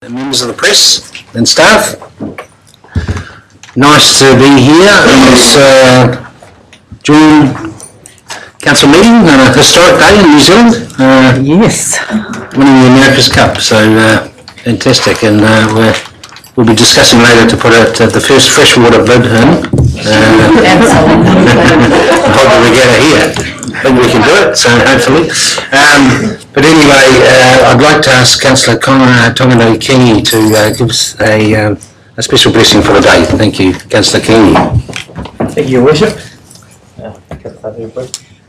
Members of the press and staff, nice to be here on this June council meeting on a historic day in New Zealand. Yes. Winning the America's Cup, so fantastic, and we'll be discussing later to put out the first freshwater bid in. Probably regatta here. I think we can do it, so hopefully. But anyway, I'd like to ask Councillor Tongano Kingi to give us a special blessing for the day. Thank you, Councillor Kingi. Thank you, Your Worship.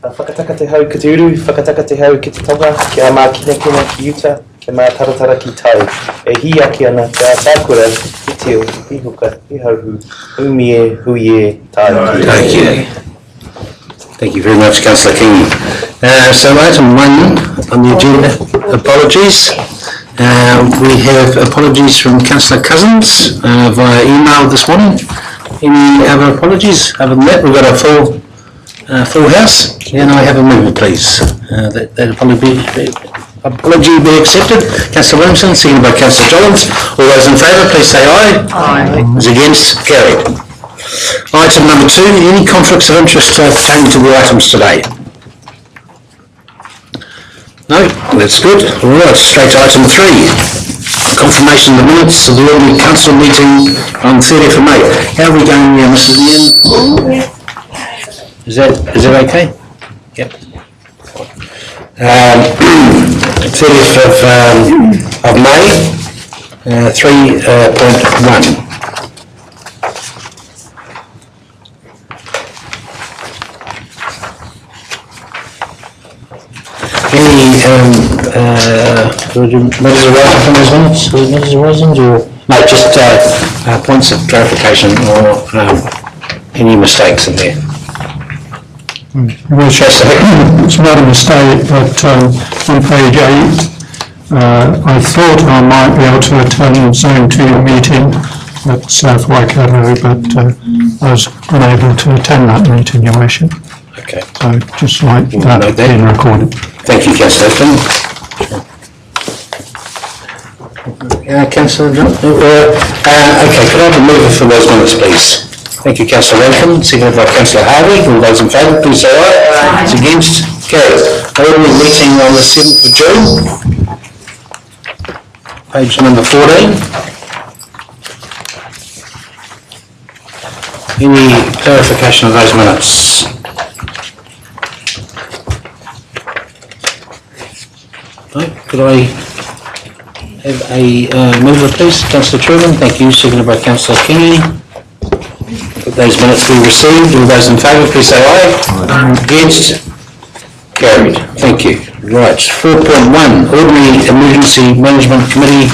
Whakataka te hau ki te uru, whakataka te hau ki te tonga, kia mā kina kina ki uta, kia mā taratara ki tau. E hi aki ana te tākura ki te o, hi huka, hi hauhu, umi e, hui e, tāu ki. Thank you. Thank you very much, Councillor Kingi. So item 1 on the agenda, apologies. We have apologies from Councillor Cousins via email this morning. Any other apologies? Other than that, we've got a full house. Can I have a mover, please? That apology be accepted. Councillor Williamson, seconded by Councillor Jollins. All those in favour, please say aye. Aye. Those against, carried. Item number 2, any conflicts of interest pertaining to the items today? No, that's good. All right, straight to item 3. Confirmation of the minutes of the ordinary council meeting on 30th of May. How are we going here, Mrs. Ian? Is that okay? Yep. 30th of May, 3.1. Any matters arising from those minutes? Matters arising, or no, just points of clarification or any mistakes in there? It's not a mistake, but on page 8, I thought I might be able to attend Zone 2 meeting at South Waikato, but I was unable to attend that meeting, Your Worship. Okay. So just like that being recorded. Thank you, Councillor Flynn. Councillor John? Okay, could I have a mover for those minutes, please? Thank you, Councillor Rankin, seconded by Councillor Harvey. All those in favour, please say aye. Those against, carried. Ordinary meeting on the 7th of June. Page number 14. Any clarification of those minutes? No? Could I have a mover, please? Councillor Truman, thank you. Seconded by Councillor Kingi. Could those minutes be received? All those in favour, please say aye. Against? Carried. Thank you. Right. 4.1. Ordinary Emergency Management Committee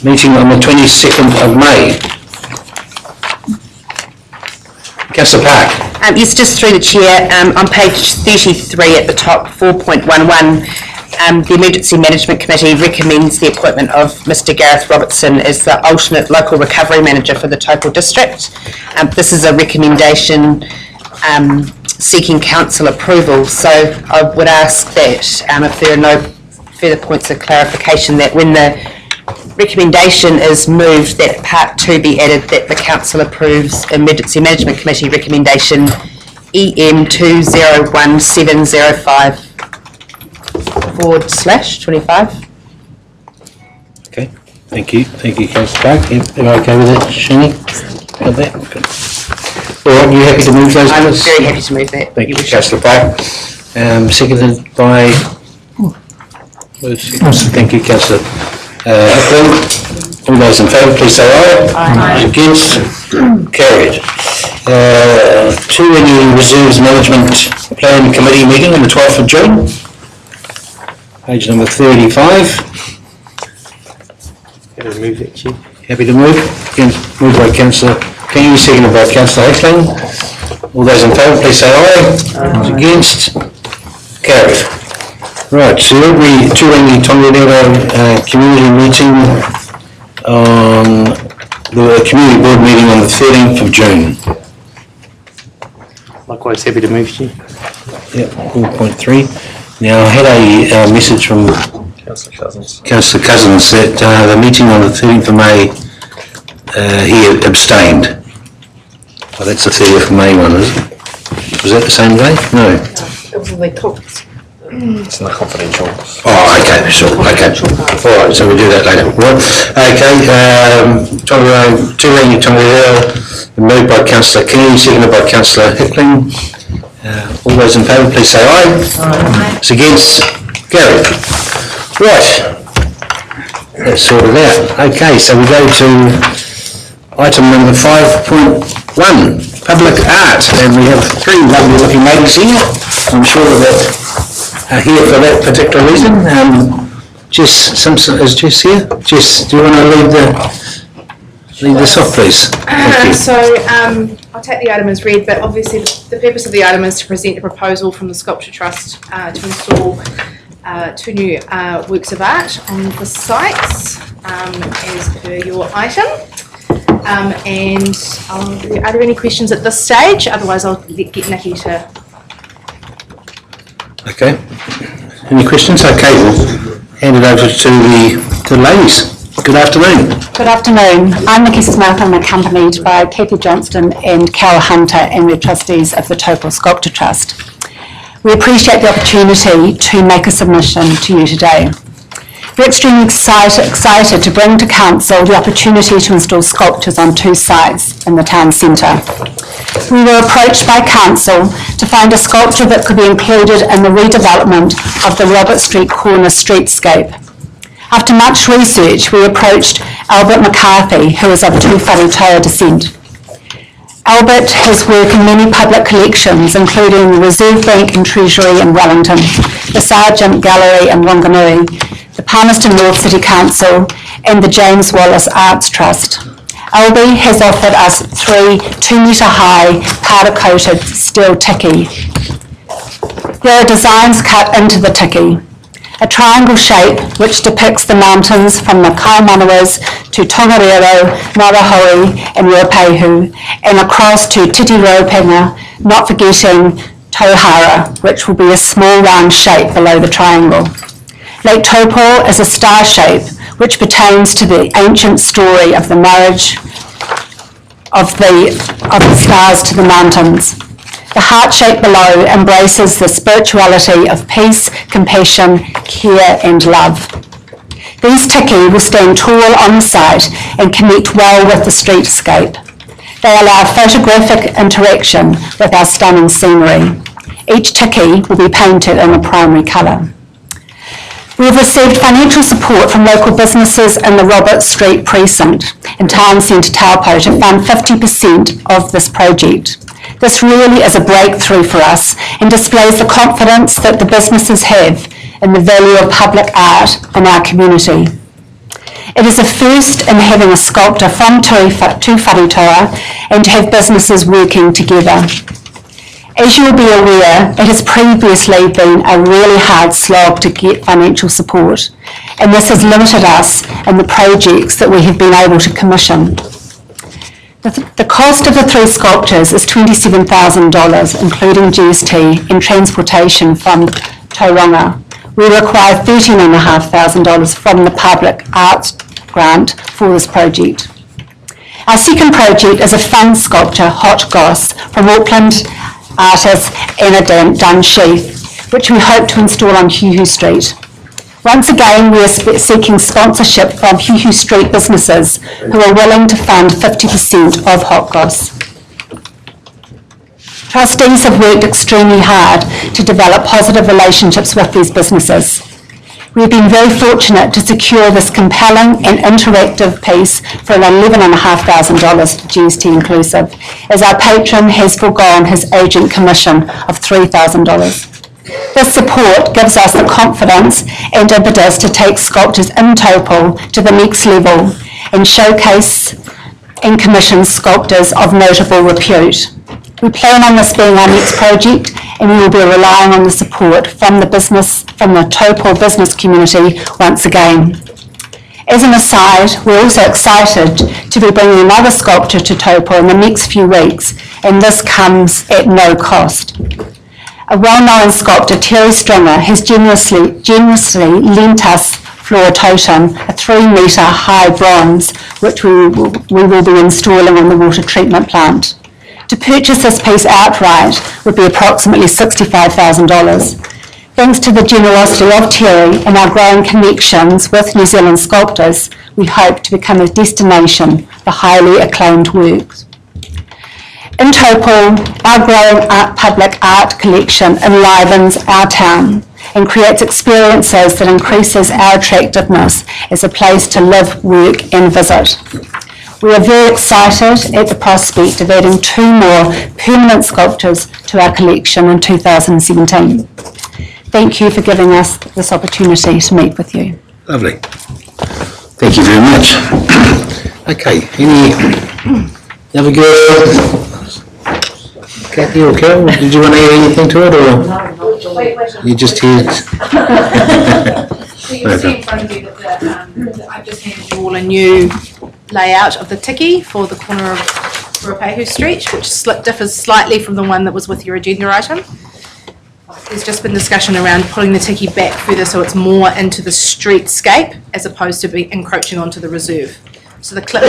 meeting on the 22nd of May. Councillor Park. Yes, just through the chair, on page 33 at the top, 4.11, the Emergency Management Committee recommends the appointment of Mr Gareth Robertson as the alternate local recovery manager for the Taupo district. This is a recommendation seeking council approval, so I would ask that if there are no further points of clarification, that when the recommendation is moved, that part 2 be added, that the council approves Emergency Management Committee recommendation EM 201705/25. Okay, thank you. Thank you, Councillor Park. Am I okay with that, Shani? Got that? Good. All right, you happy to move those minutes? I'm very happy to move that. Thank you, Councillor Park. Seconded by... Thank you, Councillor Hickling. All those in favour, please say aye. Aye. Against? Carried. 2, any Reserves Management Plan Committee meeting on the 12th of June. Page number 35. Happy to move that, Chief. Happy to move? Moved by Councillor Kingi, seconded by Councillor Hickling. All those in favour, please say aye. Aye. Against? Carried. Right, so every 2 any Tongariro community meeting on the community board meeting on the 13th of June. Likewise, happy to move, Chief. Yep, 4.3. Now, I had a message from Councillor Cousins. Councillor Cousins, that the meeting on the 13th of May, he abstained. Well, that's the 30th of May one, is it? Was that the same day? No. It was in the talks. It's in the confidential. Oh, okay, sure, okay. All right, so we'll do that later. Right. Okay, Tongariro, moved by Councillor King, seconded by Councillor Hickling. All those in favour, please say aye. Aye. It's against? Gary. Right. That's sorted out. Okay, so we go to item number 5.1, public art, and we have three lovely looking ladies here. I'm sure that are here for that particular reason. Jess Simpson, is Jess here? Jess, do you want to lead this off, please? I'll take the item as read, but obviously the purpose of the item is to present a proposal from the Sculpture Trust to install two new works of art on the sites as per your item. And are there any questions at this stage? Otherwise I'll get Nikki to... Okay. Any questions? Okay, we'll hand it over to the ladies. Good afternoon. Good afternoon. I'm Nikki Smith. I'm accompanied by Kathy Johnston and Carol Hunter, and we're trustees of the Taupo Sculpture Trust. We appreciate the opportunity to make a submission to you today. We're extremely excited to bring to Council the opportunity to install sculptures on two sites in the town centre. We were approached by Council to find a sculpture that could be included in the redevelopment of the Robert Street corner streetscape. After much research, we approached Albert McCarthy, who is of Te Wharetoa descent. Albert has work in many public collections, including the Reserve Bank and Treasury in Wellington, the Sargent Gallery in Wanganui, the Palmerston North City Council, and the James Wallace Arts Trust. Albie has offered us 3 2-metre-high powder-coated steel tiki. There are designs cut into the tiki. A triangle shape which depicts the mountains from the Kaimanawas to Tongariro, Marahui and Ruapehu, and across to Titiropanga, not forgetting Tauhara, which will be a small round shape below the triangle. Lake Taupo is a star shape which pertains to the ancient story of the marriage of the stars to the mountains. The heart shape below embraces the spirituality of peace, compassion, care and love. These tiki will stand tall on the site and connect well with the streetscape. They allow photographic interaction with our stunning scenery. Each tiki will be painted in a primary colour. We have received financial support from local businesses in the Robert Street precinct in Town Centre Taupo to fund 50% of this project. This really is a breakthrough for us and displays the confidence that the businesses have in the value of public art in our community. It is a first in having a sculptor from Te Wharetoa and to have businesses working together. As you will be aware, it has previously been a really hard slog to get financial support, and this has limited us in the projects that we have been able to commission. The cost of the 3 sculptures is $27,000, including GST and transportation from Tauranga. We require $13,500 from the public arts grant for this project. Our second project is a fun sculpture, Hot Goss, from Auckland artist Anna Dunsheath, which we hope to install on Huhu Street. Once again, we are seeking sponsorship from Huhu Street businesses who are willing to fund 50% of Hot Goss. Trustees have worked extremely hard to develop positive relationships with these businesses. We have been very fortunate to secure this compelling and interactive piece for $11,500 GST inclusive, as our patron has foregone his agent commission of $3,000. This support gives us the confidence and impetus to take sculptures in Taupo to the next level and showcase and commission sculptors of notable repute. We plan on this being our next project, and we will be relying on the support from the Taupo business community once again. As an aside, we're also excited to be bringing another sculpture to Taupo in the next few weeks, and this comes at no cost. A well-known sculptor, Terry Stringer, has generously lent us floor totem, a 3-metre high bronze, which we will be installing on the water treatment plant. To purchase this piece outright would be approximately $65,000. Thanks to the generosity of Terry and our growing connections with New Zealand sculptors, we hope to become a destination for highly acclaimed works. In Taupo, our growing public art collection enlivens our town and creates experiences that increases our attractiveness as a place to live, work and visit. We are very excited at the prospect of adding 2 more permanent sculptures to our collection in 2017. Thank you for giving us this opportunity to meet with you. Lovely. Thank you very much. Okay, any other girls? Kathy or Carol, did you want to add anything to it, or you just here? So you can see in front of you that I've just handed you all a new layout of the tiki for the corner of Ruapehu Street, which differs slightly from the one that was with your agenda item. There's just been discussion around pulling the tiki back further so it's more into the streetscape as opposed to be encroaching onto the reserve. So the clip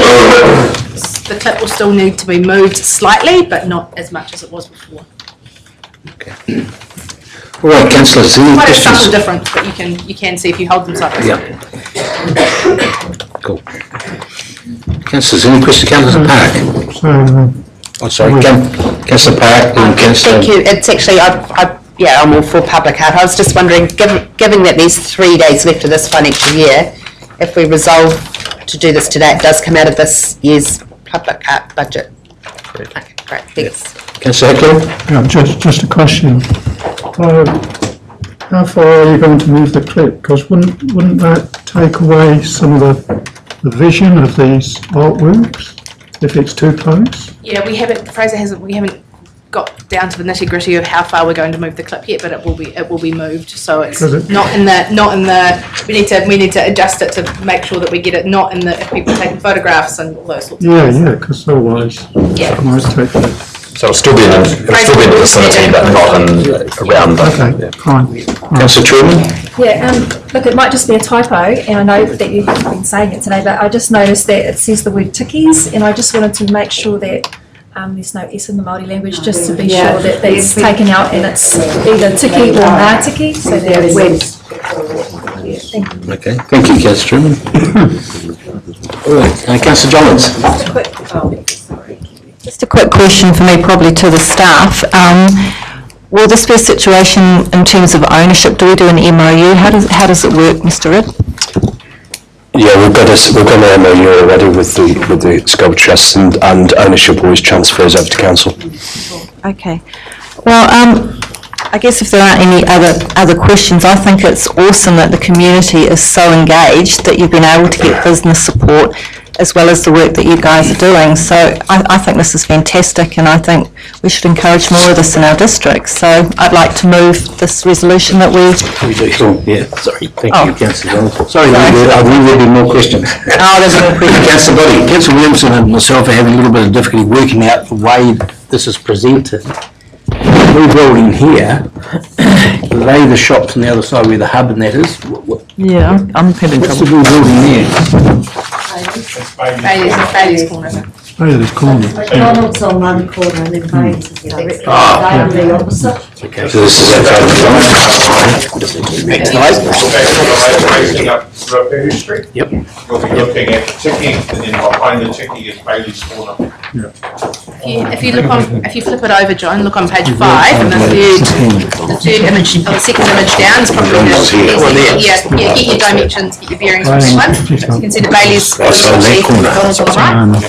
will still need to be moved slightly, but not as much as it was before. Okay. All right, councillors, any Quite a questions? subtle difference, but you can see if you hold them sideways. Yeah. Cool. Councillors, any questions? Councillor Park? Oh, sorry, Councillor Park and Councillor... Thank you. It's actually, I'm all for public art. I was just wondering, given that there's 3 days left of this financial year, if we resolve to do this today, it does come out of this year's public art budget. Okay, great, thanks. Councillor Hickler? Yeah, just a question. How far are you going to move the clip? Because wouldn't that take away some of the vision of these artworks if it's too close? Yeah, we haven't got down to the nitty gritty of how far we're going to move the clip yet, but it will be moved. So it's not in the we need to adjust it to make sure that we get it not in the if people are taking photographs and all those sorts of things. Yeah, because otherwise it might take that. So it'll still be in the vicinity, but not around. Okay, fine. Councillor Truman? Yeah, look, it might just be a typo, and I know that you haven't been saying it today, but I just noticed that it says the word tikis, and I just wanted to make sure that there's no S in the Māori language, just to be sure that that's taken out and it's either tiki or ngā tiki, so they're words. Okay, thank you, Councillor Truman. All right, Councillor Johns? Just a quick question for me, probably to the staff. Will this be a situation in terms of ownership? Do we do an MOU? How does it work, Mr. Ridd? Yeah, we've got an MOU already with the Sculpture Trust, and ownership always transfers over to council. Okay. Well, I guess if there aren't any other questions, I think it's awesome that the community is so engaged that you've been able to get business support as well as the work that you guys are doing. So I think this is fantastic, and I think we should encourage more of this in our district. So I'd like to move this resolution that we... Yeah, sorry, thank you, Councillor Johns. Sorry, there'll be more questions. Oh, there's more questions. Councillor Boddy, Councillor Williamson and myself are having a little bit of difficulty working out the way this is presented. We're building here, lay the shops on the other side where the hub and that is. Yeah, I'm having What's trouble. the blue building there? Bailey's corner. Bailey's corner. Donald's on one corner and then Baines is directly on the opposite. Okay, so this is outside of the Facing up Ruapehu Street. Yep. You'll be looking at the tiki, and then behind the tiki is Bailey's corner. If you flip it over, John, look on page 5, and the third image, or the second image down is probably the easiest. Yeah, get your dimensions, get your bearings from this one. So you can see the Bailey's on the right.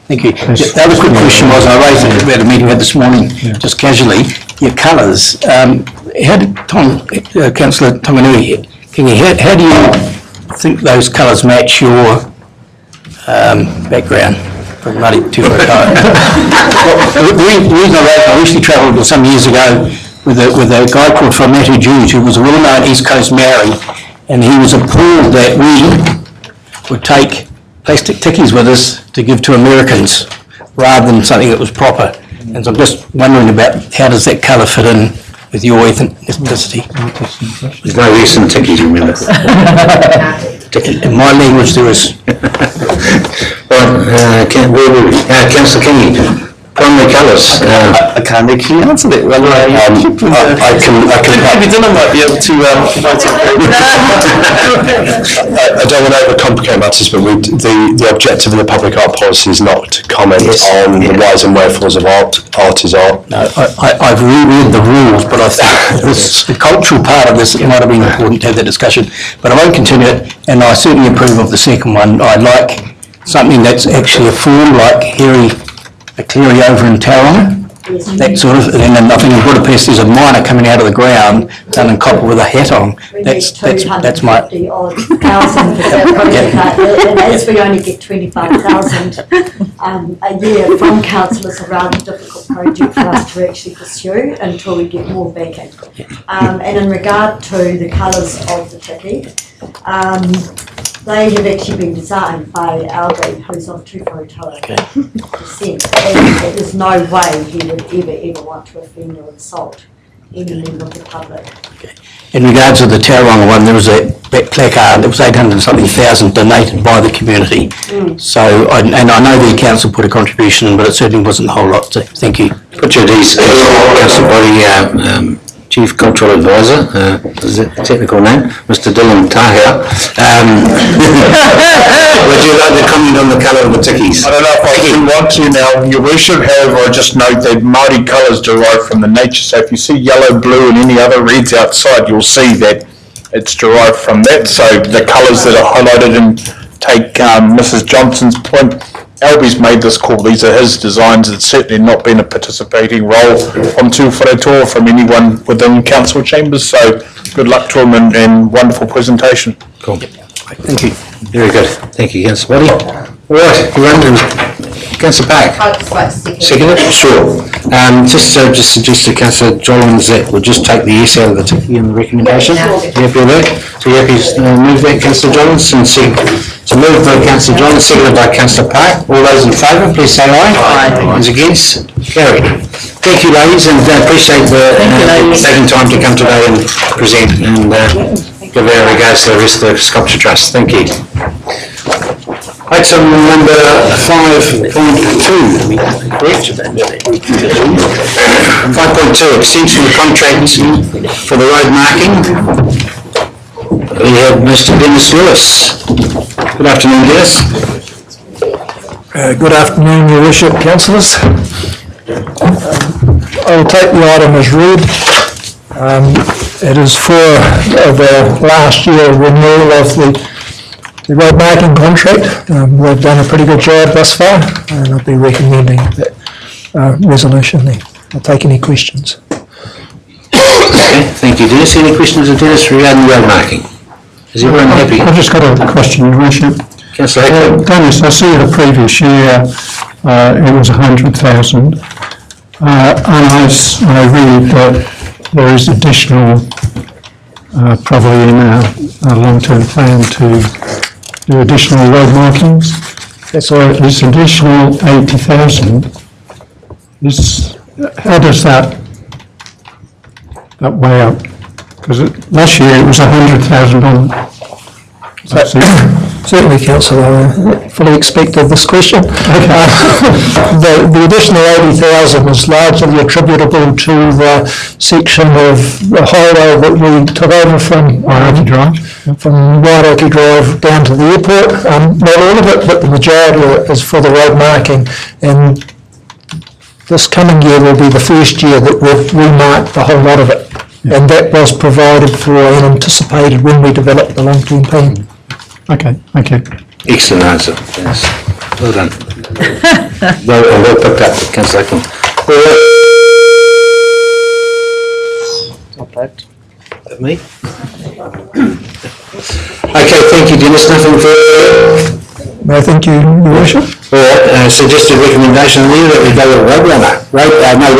Thank you. The other quick question was, I raised it, we had a meeting this morning, just casually, your colours. How did Councillor Tonganui, how do you think those colours match your background? The reason I raised, I recently travelled some years ago with a guy called Whamatu Jude, who was a well-known East Coast Maori, and he was appalled that we would take plastic tikis with us to give to Americans rather than something that was proper. And so I'm just wondering about how does that colour fit in with your ethnicity? There's no S in tikis, remember? In my language, there is. Right, Councillor Kingy, primary colours. I can't actually answer that. Well, I can. Maybe Dylan might be able to. I don't want to overcomplicate matters, but the objective of the public art policy is not to comment on the whys and wherefores of art. Art is art. No, I've reread the rules, but I think the cultural part of this, it might have been important to have that discussion, but I won't continue it, and I certainly approve of the second one. I like something that's actually a form, like a Cleary over in Tauranga, that sort of, and then I think in Budapest there's a miner coming out of the ground done in copper with a hat on. That's my... odd thousand, and as we only get 25,000 a year from council, it's a rather difficult project for us to actually pursue until we get more backing. And in regard to the colours of the ticky, they have actually been designed by Albie, who's of Taupo descent, and there's no way he would ever want to offend or insult any member of the public. In regards to the Tauranga one, there was that placard, it was 800,000 donated by the community. So, and I know the council put a contribution in, but it certainly wasn't a whole lot, so thank you. Put your D's, Council Body, Chief Cultural Advisor, is it the technical name? Mr. Dylan Tahia. Would you like to comment on the colour of the tickies? I don't know if I do want to now, Your Worship, however, I just note that Māori colours derive from the nature, so if you see yellow, blue and any other reds outside, you'll see that it's derived from that, so the colours that are highlighted, and take Mrs. Johnson's point, Albie's made this call, these are his designs, it's certainly not been a participating role from Te Whare or from anyone within council chambers, so good luck to him and wonderful presentation. Cool. Thank you. Very good. Thank you, Councillor Body. All right, we're under Councillor Pack. I'd just like to Second it? Sure. Just suggest to Councillor Jollins that we'll just take the yes out of the ticky and the recommendation. You happy with that? So you happy to move that, Councillor Jollins? And so moved by Councillor Jollins, seconded by Councillor Park. All those in favour, please say aye. Aye. Those against? Carried. Thank you, ladies, and appreciate taking time to come today and present, and give our regards to the rest of the Sculpture Trust. Thank you. Item number 5.2, correct? 5.2, extension of contract for the road marking. We have Mr. Dennis Lewis. Good afternoon, Dennis. Good afternoon, Your Worship, Councillors. I will take the item as read. It is for the last year renewal of the road marking contract. We've done a pretty good job thus far, and I'll be recommending that resolution there. I'll take any questions. Okay, thank you, Dennis. Any questions of Dennis regarding the road marking? Is everyone happy? I've just got a question, Your Worship. Councillor Hackman. Dennis, I see the previous year it was 100,000, and I read that there is additional, probably in our long-term plan to do additional road markings. So this additional 80,000 how does that weigh up? Because last year it was 100,000 on. Certainly, Councillor, I fully expected this question. The additional 80,000 is largely attributable to the section of the highway that we took over from Wairoki Drive down to the airport. Not all of it, but the majority of it is for the road marking. And this coming year will be the first year that we've remarked the whole lot of it. Yeah. And that was provided for and anticipated when we developed the long-term plan. Okay, thank you. Excellent answer, yes. Well done. well picked up, Councillor Hackman. Not bad. Me? Okay, thank you, Dennis. Nothing further? No, thank you, Your Worship. All right, suggested recommendation there that we go with Roadrunner. Roadrunner.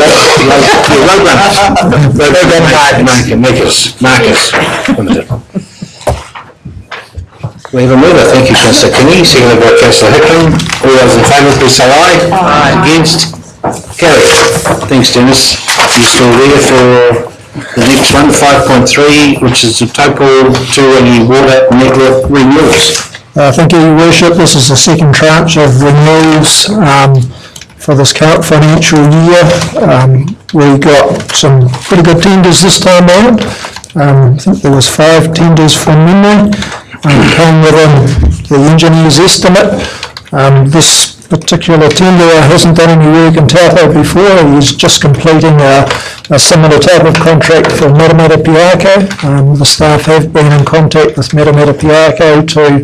Marcus. Limited. We have a mover. Thank you, Councillor Kinney. Seconded by Councillor Hickman. All those in favour, please say aye. Aye. Against? Carried. Thanks, Dennis. You still there for the next one, 5.3, which is the Taupo 2 water network renewals. Thank you, Your Worship. This is the second tranche of renewals for this current financial year. We got some pretty good tenders this time around. I think there was 5 tenders from memory. Came within the engineer's estimate. This particular tenderer hasn't done any work in Taupo before. He's just completing a similar type of contract for Matamata Piako. The staff have been in contact with Matamata Piako to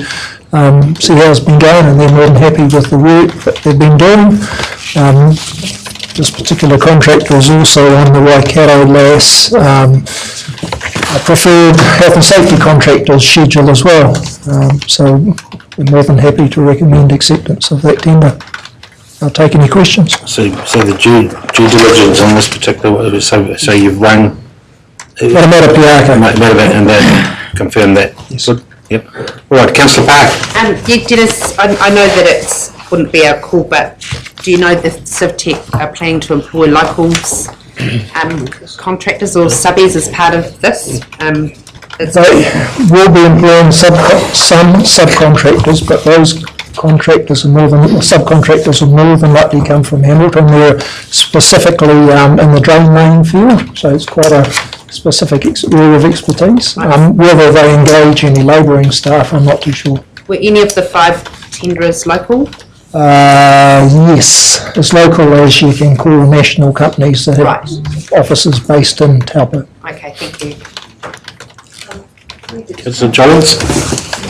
see how it's been going, and they're more than happy with the work that they've been doing. This particular contractor is also on the Waikato LAS preferred health and safety contractors schedule as well. So we're more than happy to recommend acceptance of that tender. I'll take any questions. So the due diligence on this particular, so you've run... Matamata Piako. And then confirm that. Yes. Good. Yep. All right, Councillor Park. I know that it wouldn't be our call, but do you know that CivTech are planning to employ locals, contractors or subbies as part of this? They will be employing some subcontractors, but those subcontractors will more than likely come from Hamilton. They're specifically in the drain laying field, so it's quite a specific area of expertise. Whether they engage any labouring staff, I'm not too sure. Were any of the 5 tenderers local? Yes, as local as you can call national companies that have offices based in Taupo. Okay, thank you. Councillor Jones.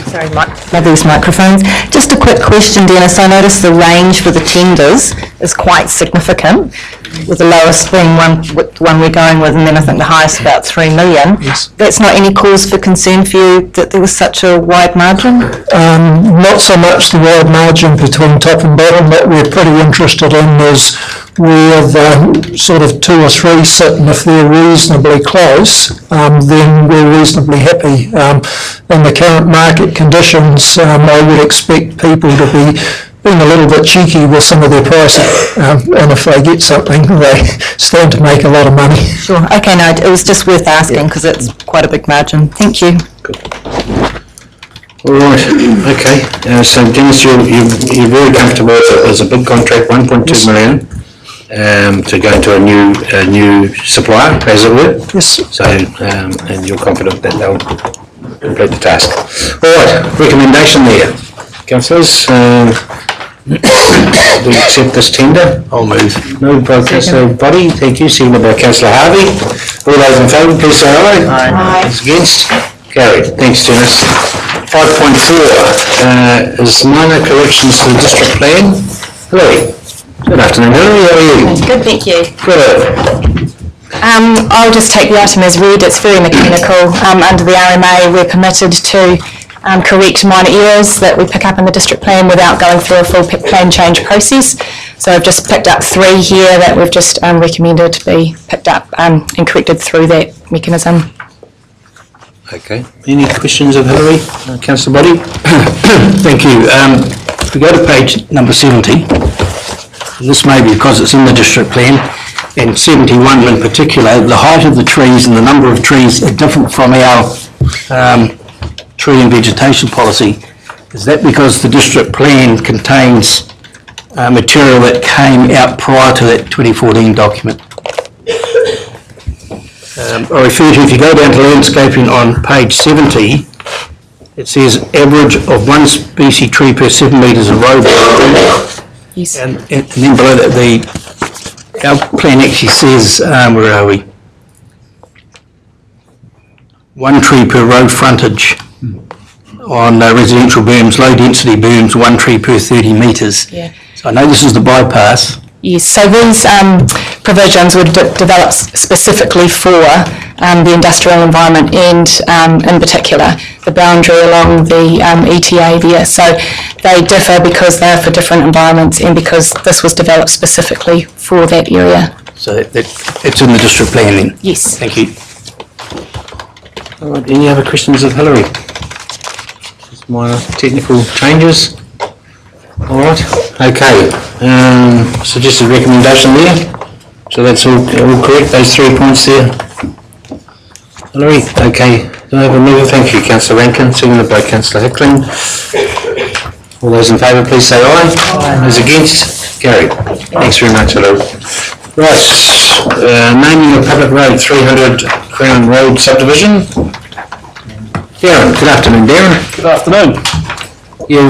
Sorry, maybe these microphones. Just a quick question, Dennis. I noticed the range for the tenders is quite significant, with the lowest being one we're going with, and then I think the highest about 3 million. Yes. That's not any cause for concern for you that there was such a wide margin? Not so much the wide margin between top and bottom. What we're pretty interested in is where the sort of 2 or 3 sit, and if they're reasonably close, then we're reasonably happy. In the current market conditions, I would expect people to be being a little bit cheeky with some of their pricing, and if they get something, they stand to make a lot of money. Sure. Okay, no, it was just worth asking because it's quite a big margin. Thank you. Good. All right. Okay. So Dennis, you're very comfortable. It's a big contract, 1.2 million. To go into a new supplier, as it were. Yes. So, and you're confident that they'll complete the task. All right, recommendation there. Councillors, do you accept this tender? I'll move. Moved by Councillor Body, thank you. Seconded by Councillor Harvey. All those in favour, please say aye. Aye. Those against? Carried. Thanks, Dennis. 5.4 is minor corrections to the district plan. Hilary. Good afternoon, Hilary. How are you? Good, thank you. Good. I'll just take the item as read. It's very mechanical. Under the RMA, we're permitted to correct minor errors that we pick up in the district plan without going through a full plan change process. So I've just picked up 3 here that we've just recommended to be picked up and corrected through that mechanism. Okay. Any questions of Hilary? Councillor Body? Thank you. If we go to page number 70, this may be because it's in the district plan, and 71 in particular, the height of the trees and the number of trees are different from our tree and vegetation policy. Is that because the district plan contains material that came out prior to that 2014 document? I refer to, if you go down to landscaping on page 70, it says average of 1 species tree per 7 metres of road. Yes. And then below that, our plan actually says, where are we? 1 tree per road frontage on residential berms, low density berms, 1 tree per 30 metres. Yeah. So I know this is the bypass. Yes, so these provisions were developed specifically for the industrial environment and in particular the boundary along the ETA there. So they differ because they are for different environments and because this was developed specifically for that area. So it's in the district plan then? Yes. Thank you. All right, any other questions of Hilary? Just minor technical changes. All right, okay. Suggested recommendation there. So that's all correct, those 3 points there. Hilary, okay. Do I have a mover? Thank you, councillor Rankin, seconded by councillor Hickling. All those in favour, please say aye. Those against? Carried. Thanks very much, Hilary. Right, naming of public road, 300 Crown Road subdivision. Darren, good afternoon, Darren. Good afternoon. You,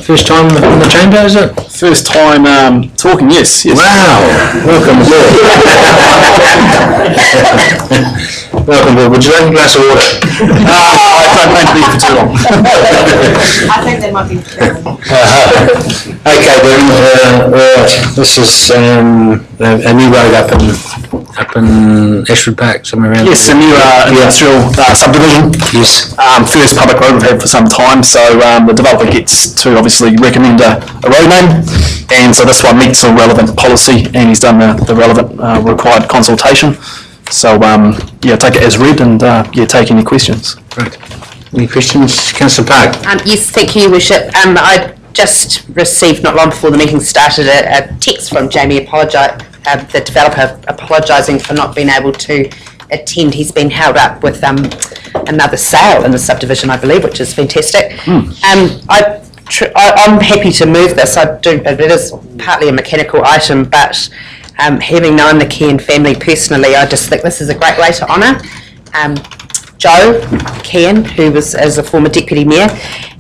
first time in the chamber, is it? First time talking, yes. Wow, welcome aboard. Welcome aboard. Would you like a glass of water? I don't plan to be for too long. I think there might be. Okay, then, this is a new road up in Ashford Park, somewhere around Yes, there. a new industrial subdivision. Yes. First public road we've had for some time, so the developer gets to obviously recommend a road name, and so this one meets all relevant policy, and he's done the relevant required consultation. So take it as read, and take any questions. Right. Any questions, councillor Park? Yes, thank you, Your Worship. I just received not long before the meeting started a text from Jamie the developer apologising for not being able to attend. He's been held up with another sale in the subdivision, I believe, which is fantastic. I'm happy to move this. It is partly a mechanical item, but having known the Kean family personally, I just think this is a great way to honour Joe Kean, who was as a former deputy mayor,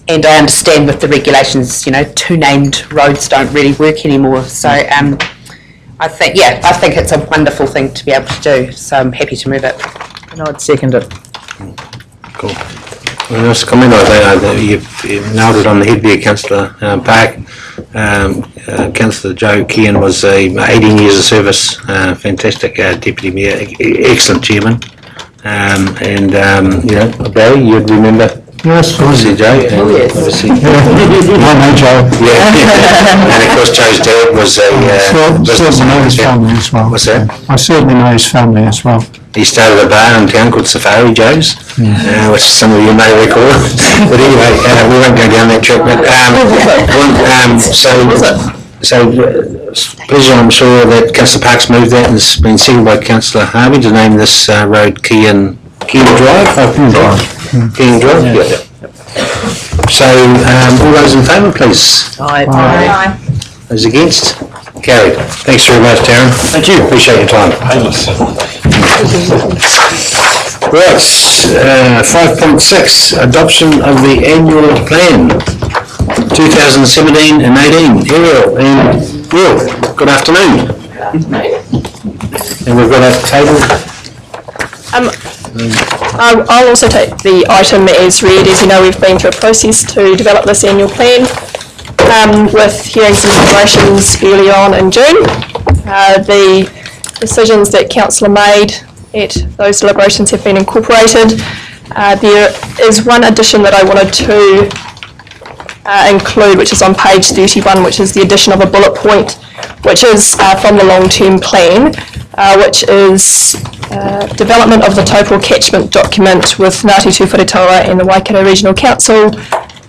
and I understand with the regulations, two named roads don't really work anymore. So I think it's a wonderful thing to be able to do. So I'm happy to move it. And I'd second it. Cool. Well, nice comment. You nailed it on the head there, councillor Park. Councillor Joe Kean was 18 years of service, fantastic deputy mayor, excellent chairman. Barry, you'd remember. Yes. Obviously Joe. Yes. Obviously. I know Joe. Yeah. And of course Joe's dad was a certainly know his family as well. What's that? I certainly know his family as well. He started a bar in town called Safari Joe's, which some of you may recall. But anyway, we won't go down that track. But pleasure, I'm sure that Councillor Park's moved that and it's been seconded by Councillor Harvey to name this road Kean Drive. Kean Drive. Yeah. So, all those in favour, please. Aye. Those against? Carried. Thanks very much, Darren. Thank you. Appreciate your time. Right, 5.6, adoption of the annual plan, 2017 and 18. Ariel and Will, good afternoon. And we've got a table. I'll also take the item as read. As you know, we've been through a process to develop this annual plan with hearings and deliberations early on in June. The decisions that Councillor made at those deliberations have been incorporated. There is one addition that I wanted to include, which is on page 31, which is the addition of a bullet point, which is from the long-term plan, which is development of the Taupo catchment document with Ngāti Tūwharetoa and the Waikato Regional Council,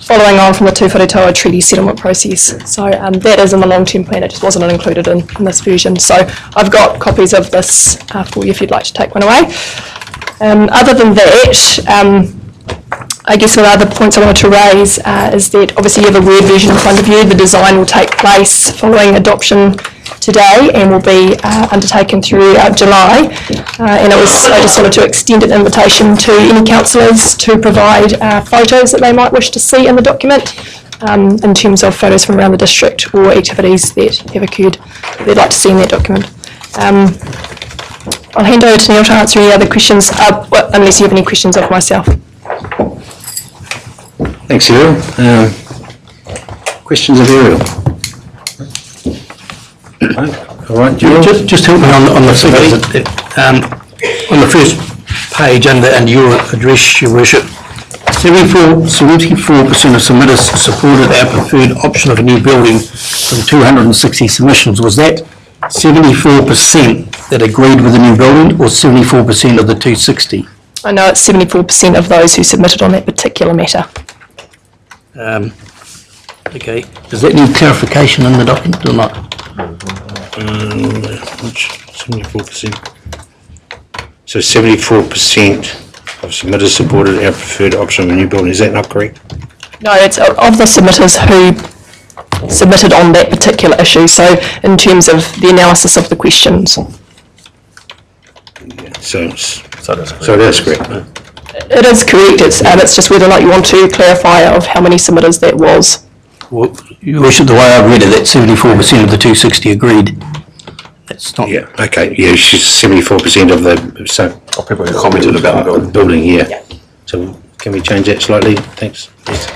following on from the Tūwharetoa Treaty Settlement process. So that is in the long-term plan, it just wasn't included in this version. So I've got copies of this for you if you'd like to take one away. Other than that, I guess one of the other points I wanted to raise is that obviously you have a Word version in front of you. The design will take place following adoption today and will be undertaken throughout July. And I just wanted to extend an invitation to any councillors to provide photos that they might wish to see in the document in terms of photos from around the district or activities that have occurred that they'd like to see in that document. I'll hand over to Neil to answer any other questions, unless you have any questions of myself. Thanks, Ariel. Questions of Ariel? All right, Just help me on the figures. On the first page under your address, Your Worship, 74% of submitters supported our preferred option of a new building from 260 submissions. Was that 74% that agreed with the new building or 74% of the 260? I know it's 74% of those who submitted on that particular matter. Okay. Does that need clarification in the document or not? Which 74%? So 74% of submitters supported our preferred option of a new building, is that not correct? No, it's of the submitters who submitted on that particular issue, so in terms of the analysis of the questions. So that's correct. It is correct, it's just whether or not you want to clarify of how many submitters that was. Well, Your Worship, the way I read it, that 74% of the 260 agreed. That's not... Yeah, okay, yeah, she's 74% of the, so... People who commented about the building. Building, yeah. So can we change that slightly? Thanks. Yes.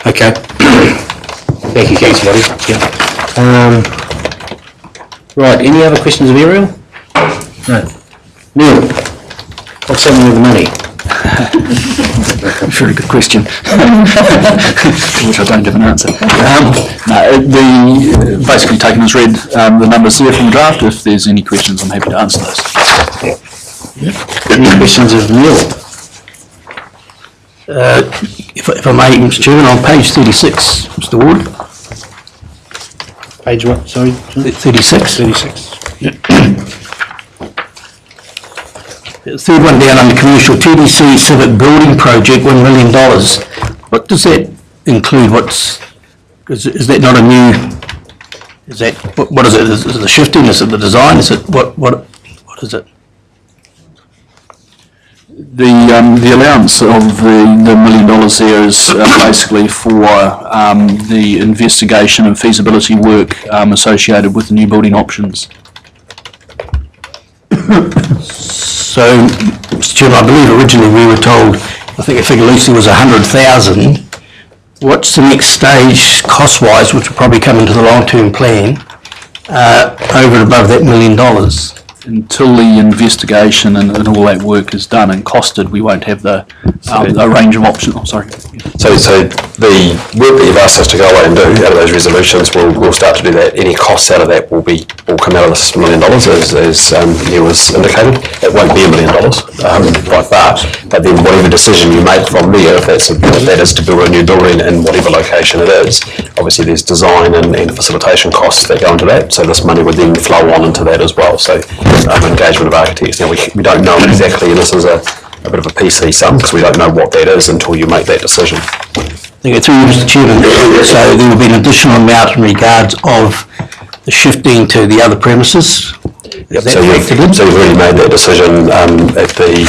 Okay. Thank you, Councillor Lottie. Yeah. Right, any other questions of Ariel? No. Neil, what's happening with the money? Very good question, which I don't have an answer. Basically taken as read the numbers there from the draft. If there's any questions, I'm happy to answer those. Any questions of Neil? If I may, Mr Chairman, on page 36, Mr Ward. Page what, sorry? 36. 36. Yeah. Third one down under commercial, TDC Civic Building Project, $1 million. What does that include? Is that not a new, is that, what is it? Is it the shifting? Is it the design? Is it, what is it? The allowance of the $1 million there is basically for the investigation and feasibility work associated with the new building options. So, Mr Chairman, I believe originally we were told, I think the figure loosely was 100,000. What's the next stage cost-wise, which will probably come into the long-term plan, over and above that $1 million? Until the investigation and all that work is done and costed, we won't have the a range of options. Oh, sorry. So the work that you've asked us to go away and do out of those resolutions, we'll start to do that. Any costs out of that will come out of this $1 million, as Neil was indicated. It won't be $1 million like that, but then whatever decision you make from there, if that is to build a new building in whatever location it is, obviously there's design and facilitation costs that go into that. So this money would then flow on into that as well. So engagement of architects. Now we don't know exactly, and this is a bit of a PC sum because we don't know what that is until you make that decision. Thank you, through you, Mr Chairman. So there will be an additional amount in regards of the shifting to the other premises. Yep. So you've already made that decision at the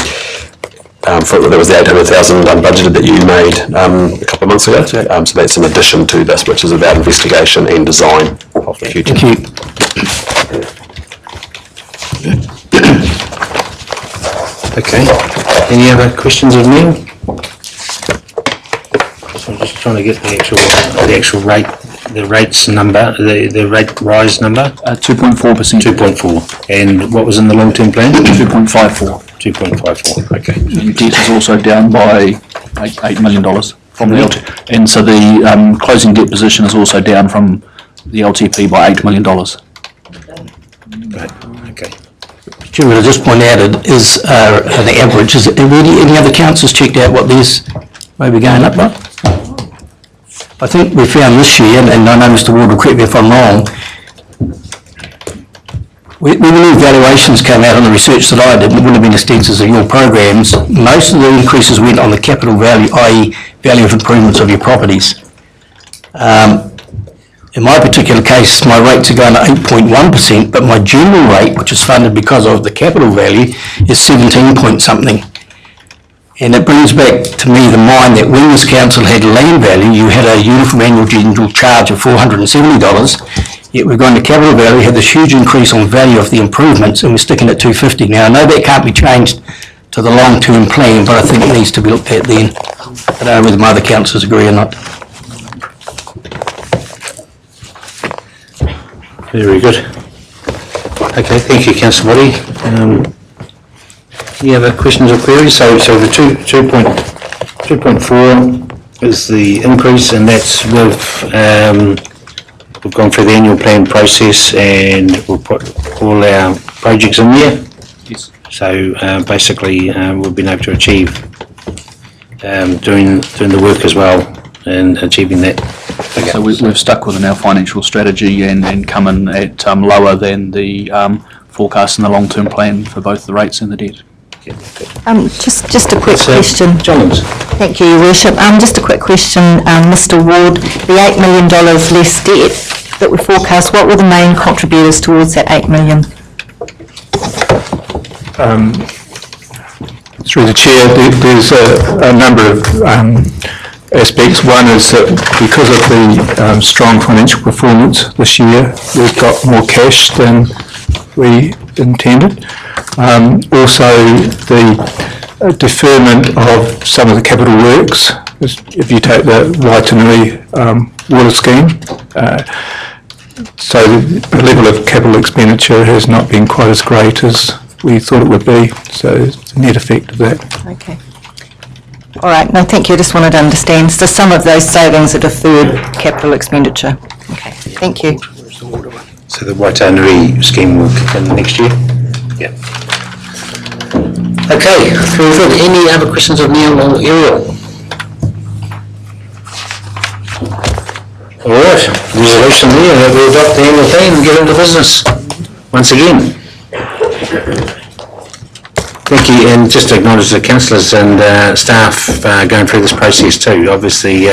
there was the 800,000 budgeted that you made a couple of months ago. So that's in addition to this, which is about investigation and design of the future. Thank you. Okay, any other questions of Neil? So I'm just trying to get the actual rate, the rates number, the rate rise number. 2.4%. 2.4. And what was in the long-term plan? 2.54. 2.54. Okay. The debt is also down by $8 million from the LTP, and so the closing debt position is also down from the LTP by $8 million. Right. Okay. Chairman, I just point out it is an average. Is it any other councils checked out what these may be going up by? I think we found this year, and I know Mr Ward will correct me if I'm wrong, when the new valuations came out on the research that I did, it wouldn't have been extensive of your programs, most of the increases went on the capital value, i.e. value of improvements of your properties. In my particular case, my rates are going to 8.1%, but my general rate, which is funded because of the capital value, is 17 point something. And it brings back to me the mind that when this council had land value, you had a uniform annual general charge of $470, yet we've gone to capital value, had this huge increase on value of the improvements, and we're sticking at $250. Now, I know that can't be changed to the long-term plan, but I think it needs to be looked at then. I don't know whether my other councillors agree or not. Very good. Okay, thank you, Councillor Waddy. Any other questions or queries? So the 2.4 is the increase, and that's we've gone through the annual plan process, and we'll put all our projects in there. Yes. So basically, we've been able to achieve doing the work as well and achieving that. Okay. So we've stuck within our financial strategy and come in at lower than the forecast in the long-term plan for both the rates and the debt. Just a quick question. Johns. Thank you, Your Worship. Just a quick question, Mr Ward. The $8 million less debt that we forecast, what were the main contributors towards that $8 million? Through the chair, there's a number of aspects. One is that because of the strong financial performance this year, we've got more cash than we intended. Also, the deferment of some of the capital works, if you take the Waitanui water scheme, so the level of capital expenditure has not been quite as great as we thought it would be, so it's a net effect of that. Okay. All right, no, thank you. I just wanted to understand. So some of those savings are deferred capital expenditure. Okay, thank you. So the Waitanui scheme will kick in next year? Yeah. Okay, very good. Any other questions of Neil or Ariel? All right, resolution there, that we adopt the annual plan and get into business once again. Thank you, and just to acknowledge the councillors and staff going through this process too. Obviously,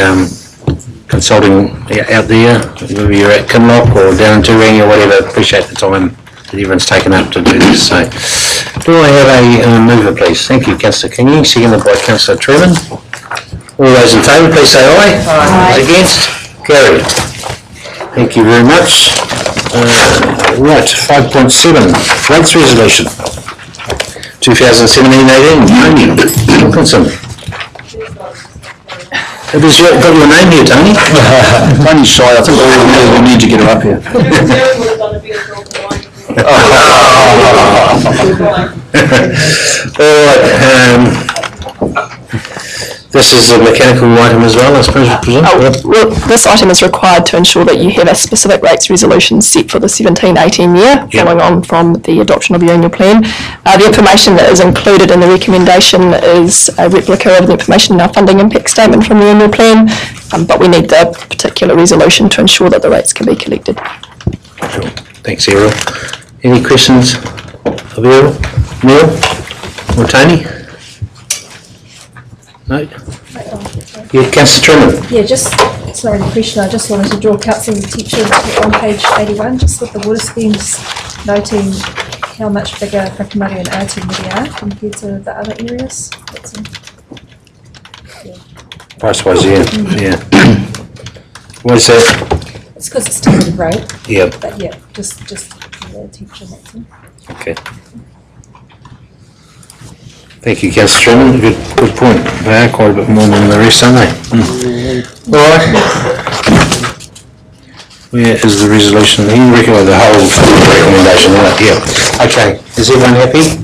consulting out there, whether you're at Kinloch or down in Turangi or whatever, appreciate the time that everyone's taken up to do this. So, do I have a mover, please? Thank you, Councillor Kingy, seconded by Councillor Truman. All those in favour, please say aye. Aye. Against? Carried. Thank you very much. Right, 5.7, rates resolution. 2017-18, Tony Wilkinson. Have you got your name here, Tony? Tony's shy, I think we need to get her up here. All right, this is a mechanical item as well, I suppose, I presume? Well, this item is required to ensure that you have a specific rates resolution set for the 17-18 year, following on from the adoption of your annual plan. The information that is included in the recommendation is a replica of the information in our funding impact statement from the annual plan, but we need the particular resolution to ensure that the rates can be collected. Sure. Thanks, Ariel. Any questions of Ariel, Neil, or Tony? No? Yeah, Councillor Truman. Yeah, just, it's not really a question, I just wanted to draw council's attention on page 81, just with the water schemes, noting how much bigger Whakamari and Aotearoa really are compared to the other areas. That's all. Price-wise, yeah. What is that? It's because it's standard rate. Yeah. But yeah, just the attention, that's all. Okay. Thank you, Councillor Truman. Good point. They are quite a bit more than the rest, aren't they? All right. Where is the resolution? You recommend the whole recommendation, right? Yeah. Okay. Is everyone happy?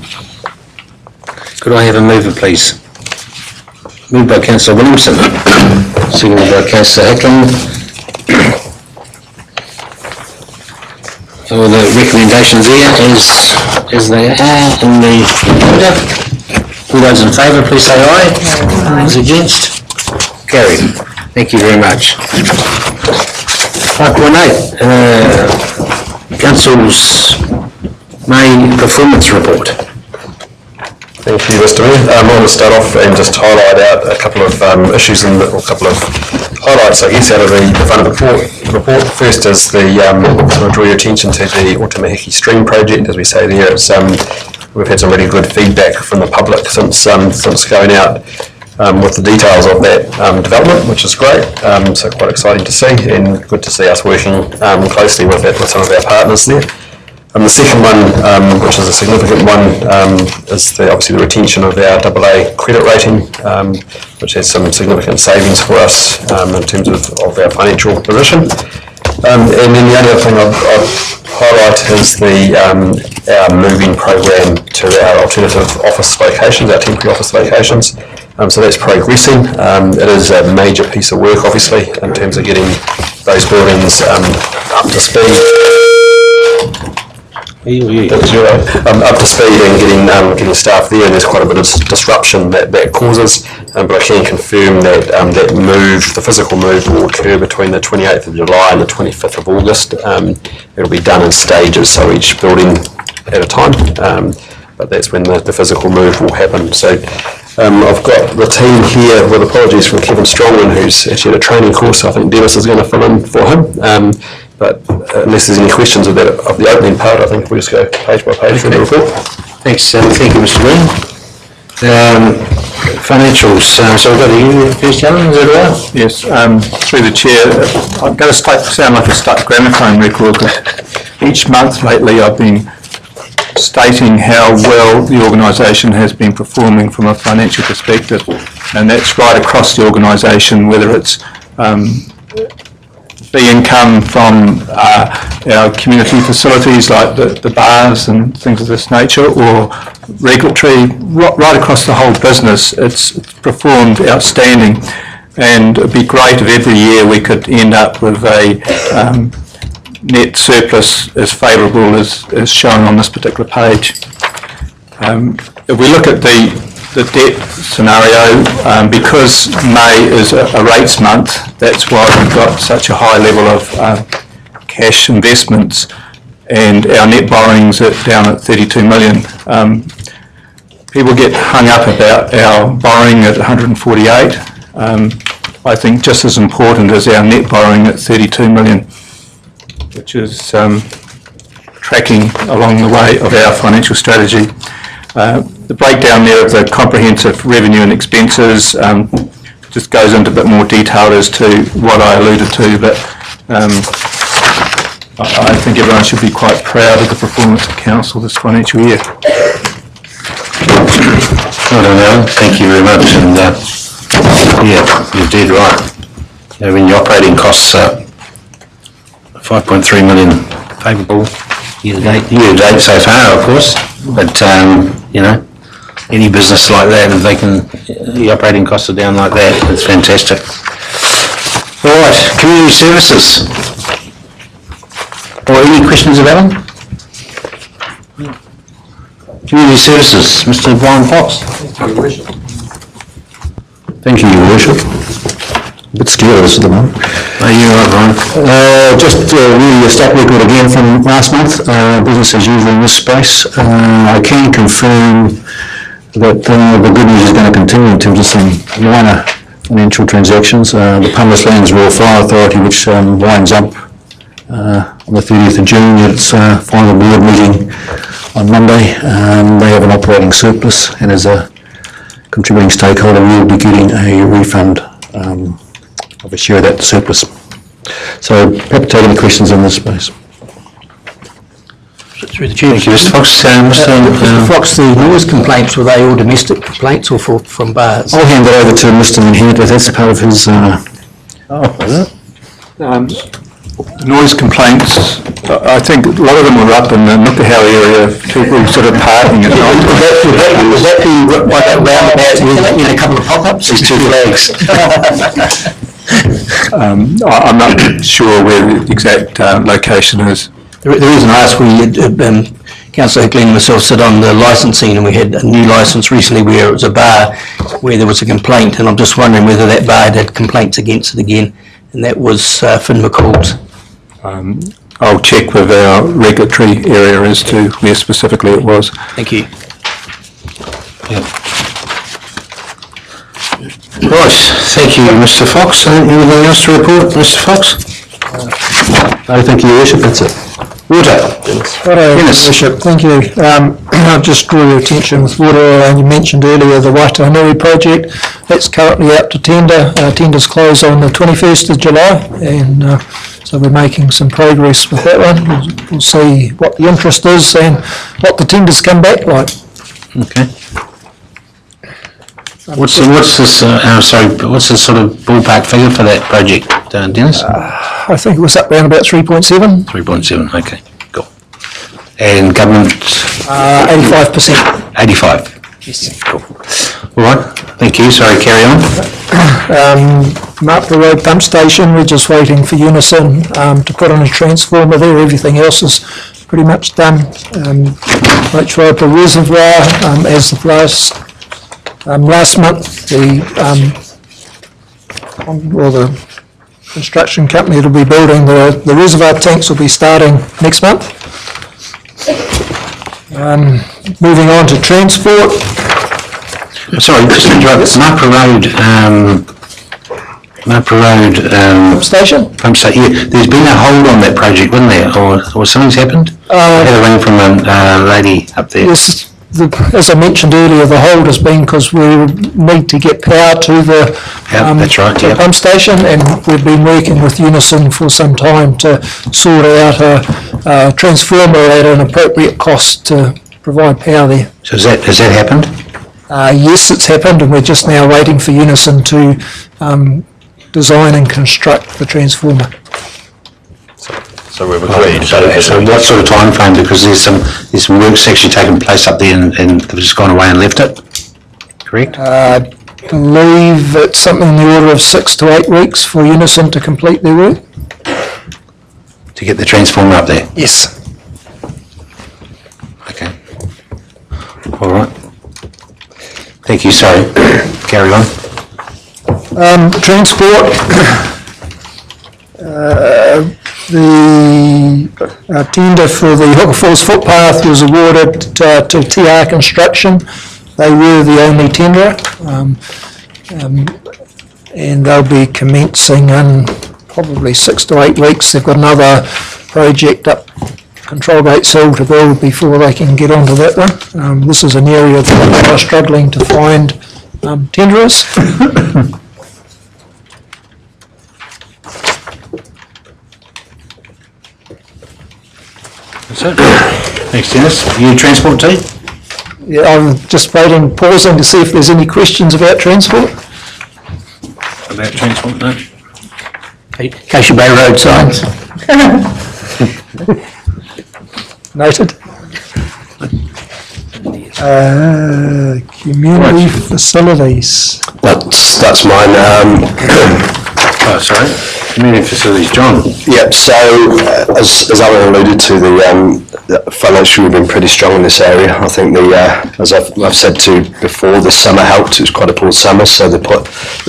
Could I have a mover, please? Moved by Councillor Williamson. Seconded by Councillor Hickland. So the recommendations there as they are in the order. All those in favour, please say aye. Those against? Carried. Thank you very much. 5.8, Council's May performance report. Thank you, Mr. Mayor. I want to start off and just highlight out a couple of issues and a couple of highlights, I guess, out of the front of the report. First is the, to draw your attention to the Otamahiki Stream project. As we say there, it's we've had some really good feedback from the public since going out with the details of that development, which is great. So quite exciting to see, and good to see us working closely with some of our partners there. The second one, which is a significant one, is obviously the retention of our AA credit rating, which has some significant savings for us in terms of our financial position. And then the only other thing I'd highlight is our moving program to our alternative office locations, our temporary office locations. So that's progressing. It is a major piece of work, obviously, in terms of getting those buildings up to speed. Up to speed and getting staff there, and there's quite a bit of disruption that causes. But I can confirm that that move, the physical move, will occur between the 28th of July and the 25th of August. It'll be done in stages, so each building at a time. but that's when the physical move will happen. So I've got the team here with apologies from Kevin Strongman, who's actually at a training course. I think Dennis is going to fill in for him. But unless there's any questions of the opening part, I think we'll just go page by page through the report. Thanks, thank you, Mr. Green. Financials, so we've got the first Alan, is that right? Yes, through the chair, I'm going to sound like a stuck gramophone record, but each month lately I've been stating how well the organisation has been performing from a financial perspective, and that's right across the organisation, whether it's the income from our community facilities like the bars and things of this nature, or regulatory, right across the whole business. It's performed outstanding, and it'd be great if every year we could end up with a net surplus as favourable as shown on this particular page. If we look at the debt scenario, because May is a rates month, that's why we've got such a high level of cash investments, and our net borrowings are down at 32 million. People get hung up about our borrowing at 148. I think just as important is our net borrowing at 32 million, which is tracking along the way of our financial strategy. The breakdown there of the comprehensive revenue and expenses just goes into a bit more detail as to what I alluded to, but I think everyone should be quite proud of the performance of Council this financial year. Well done, Alan. Thank you very much, and yeah, you did right. When your operating costs are 5.3 million favourable year to date so far, of course, but you know, any business like that, if they can, the operating costs are down like that, it's fantastic. All right, community services. Or any questions of Alan? Community services, Mr. Brian Fox. Thank you, Your Worship. A bit scared of this at the moment. Are you all right, Brian? Just really a stack record again from last month, business as usual in this space. I can confirm that the good news is going to continue in terms of some minor financial transactions. The Pumice Lands Rural Fire Authority, which winds up on the 30th of June, its final board meeting on Monday. They have an operating surplus, and as a contributing stakeholder, we will be getting a refund of a share of that surplus. So, happy to take any questions in this space. Through the chair. Thank you, Mr. Fox. Mr. Fox, the noise complaints, were they all domestic complaints or from bars? I'll hand it over to Mr. Manhant, but that's part of his... Noise complaints, I think a lot of them were up in the Nukahoe area, people sort of parking at night. Was that the by that roundabout in a couple of pop-ups? These two flags. I'm not sure where the exact location is. The reason I asked, Councillor Glenn and myself sit on the licensing, and we had a new licence recently where it was a bar where there was a complaint, and I'm just wondering whether that bar had complaints against it again, and that was Finn McCall's. I'll check with our regulatory area as to where specifically it was. Thank you. Yep. Right, thank you, Mr. Fox. Anything else to report, Mr. Fox? No, thank you, Your Worship, that's it. Water. Dennis. Worship, thank you. I'll just draw your attention with water. You mentioned earlier the Waitanui project. That's currently out to tender. Tenders close on the 21st of July, and so we're making some progress with that one. We'll see what the interest is and what the tenders come back like. Okay. What's this sort of ballpark figure for that project, Dennis? I think it was up around about 3.7. 3.7, okay, cool. And government? 85%. 85? Yes. Cool. All right, thank you. Sorry, carry on. Marple Road pump station, we're just waiting for Unison to put on a transformer there. Everything else is pretty much done. Rochroper Reservoir, as of last month, the construction company that will be building the reservoir tanks will be starting next month. Moving on to transport. Sorry, just to interrupt, Marper Road, Pump station? Pump station, yeah, there's been a hold on that project, wasn't there, or something's happened? I had a ring from a lady up there. Yes, as I mentioned earlier, the hold has been because we need to get power to the that's right, the pump station, and we've been working with Unison for some time to sort out a transformer at an appropriate cost to provide power there. So has that happened? Yes, it's happened, and we're just now waiting for Unison to design and construct the transformer. So we've agreed. So what sort of time frame? Because there's some work's actually taken place up there and they've just gone away and left it, correct? I believe it's something in the order of 6 to 8 weeks for Unison to complete their work. To get the transformer up there? Yes. Okay. All right. Thank you, sorry. Carry on. Transport. The tender for the Hooker Falls footpath was awarded to TR Construction. They were the only tenderer, and they'll be commencing in probably 6 to 8 weeks. They've got another project up Control Gates Hill to build before they can get onto that one. This is an area that they are struggling to find tenderers. That's it. Thanks, Dennis. You transport too? Yeah, I'm just pausing to see if there's any questions about transport. About transport, no? Acacia Bay Road signs. Noted. Community facilities. That's mine. Oh, sorry. Community facilities, John. Yep, so as Alan alluded to, the financially we've been pretty strong in this area. I think as I've said to before, the summer helped. It was quite a poor summer, so the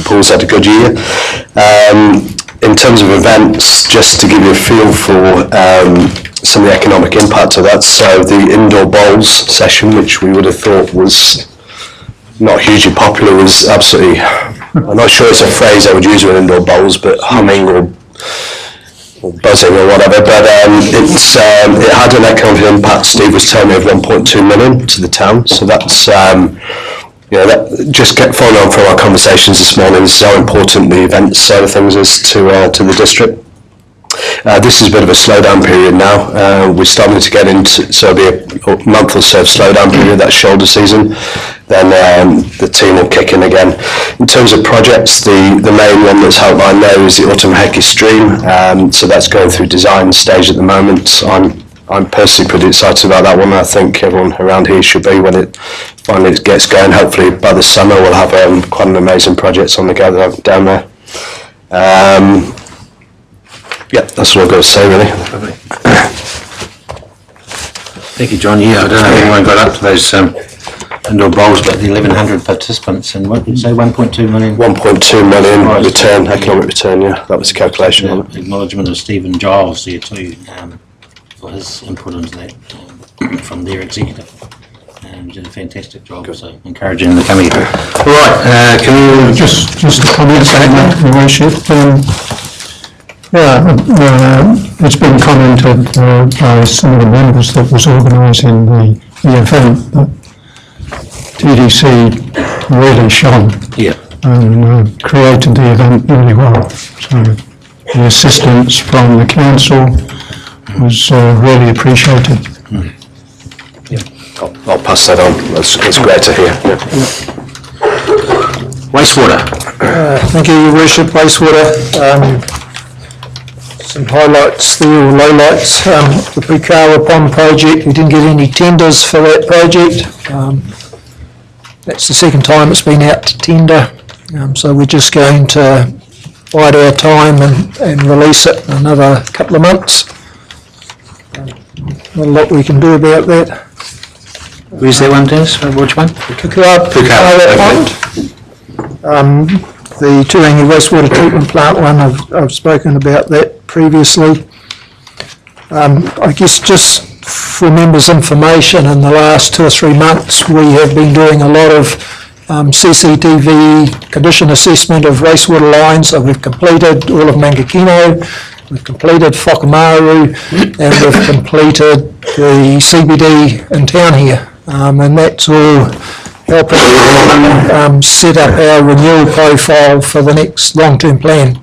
pool's had a good year. In terms of events, just to give you a feel for some of the economic impact of that, so the indoor bowls session, which we would have thought was not hugely popular, was absolutely, I'm not sure it's a phrase I would use with indoor bowls, but humming or buzzing or whatever, but it had an economic impact. Steve was telling me of 1.2 million to the town, so that's that just kept following on from our conversations this morning. This is how important the event side of things is to the district. This is a bit of a slowdown period now. We're starting to get into, so it'll be a month or so of slowdown period, that shoulder season. Then the team will kick in again. In terms of projects, the main one that's outlined there is the Autumn-Hecky Stream. So that's going through design stage at the moment. I'm personally pretty excited about that one. I think everyone around here should be when it finally gets going. Hopefully by the summer we'll have quite an amazing project on the go down there. Yeah, that's what I've got to say really. Thank you, John. Yeah, I don't know if anyone got up to those indoor bowls, but the 1,100 participants and what did you say, 1.2 million? 1.2 million return, economic return, yeah, that was the calculation. Acknowledgement of Stephen Giles there too, for his input into that from their executive. Did a fantastic job, so encouraging the coming. All right, can we just a comment statement, Your Worship. It's been commented by some of the members that was organising the event, but TDC really shone and created the event really well. So the assistance from the council was really appreciated. I'll pass that on. That's great to hear. Yeah. Wastewater. Thank you, Your Worship. Wastewater. Some highlights there, or lowlights. The Pukawa Pond project, we didn't get any tenders for that project. That's the second time it's been out to tender. So we're just going to bide our time and release it in another couple of months. Not a lot we can do about that. Where's that one, Dennis? Which one? Pukawa Pond. The Turangi wastewater treatment plant one, I've spoken about that previously. I guess just for members' information, in the last 2 or 3 months, we have been doing a lot of CCTV condition assessment of racewater lines. So we've completed all of Mangakino, we've completed Whakamaru, and we've completed the CBD in town here. And that's all helping set up our renewal profile for the next long-term plan.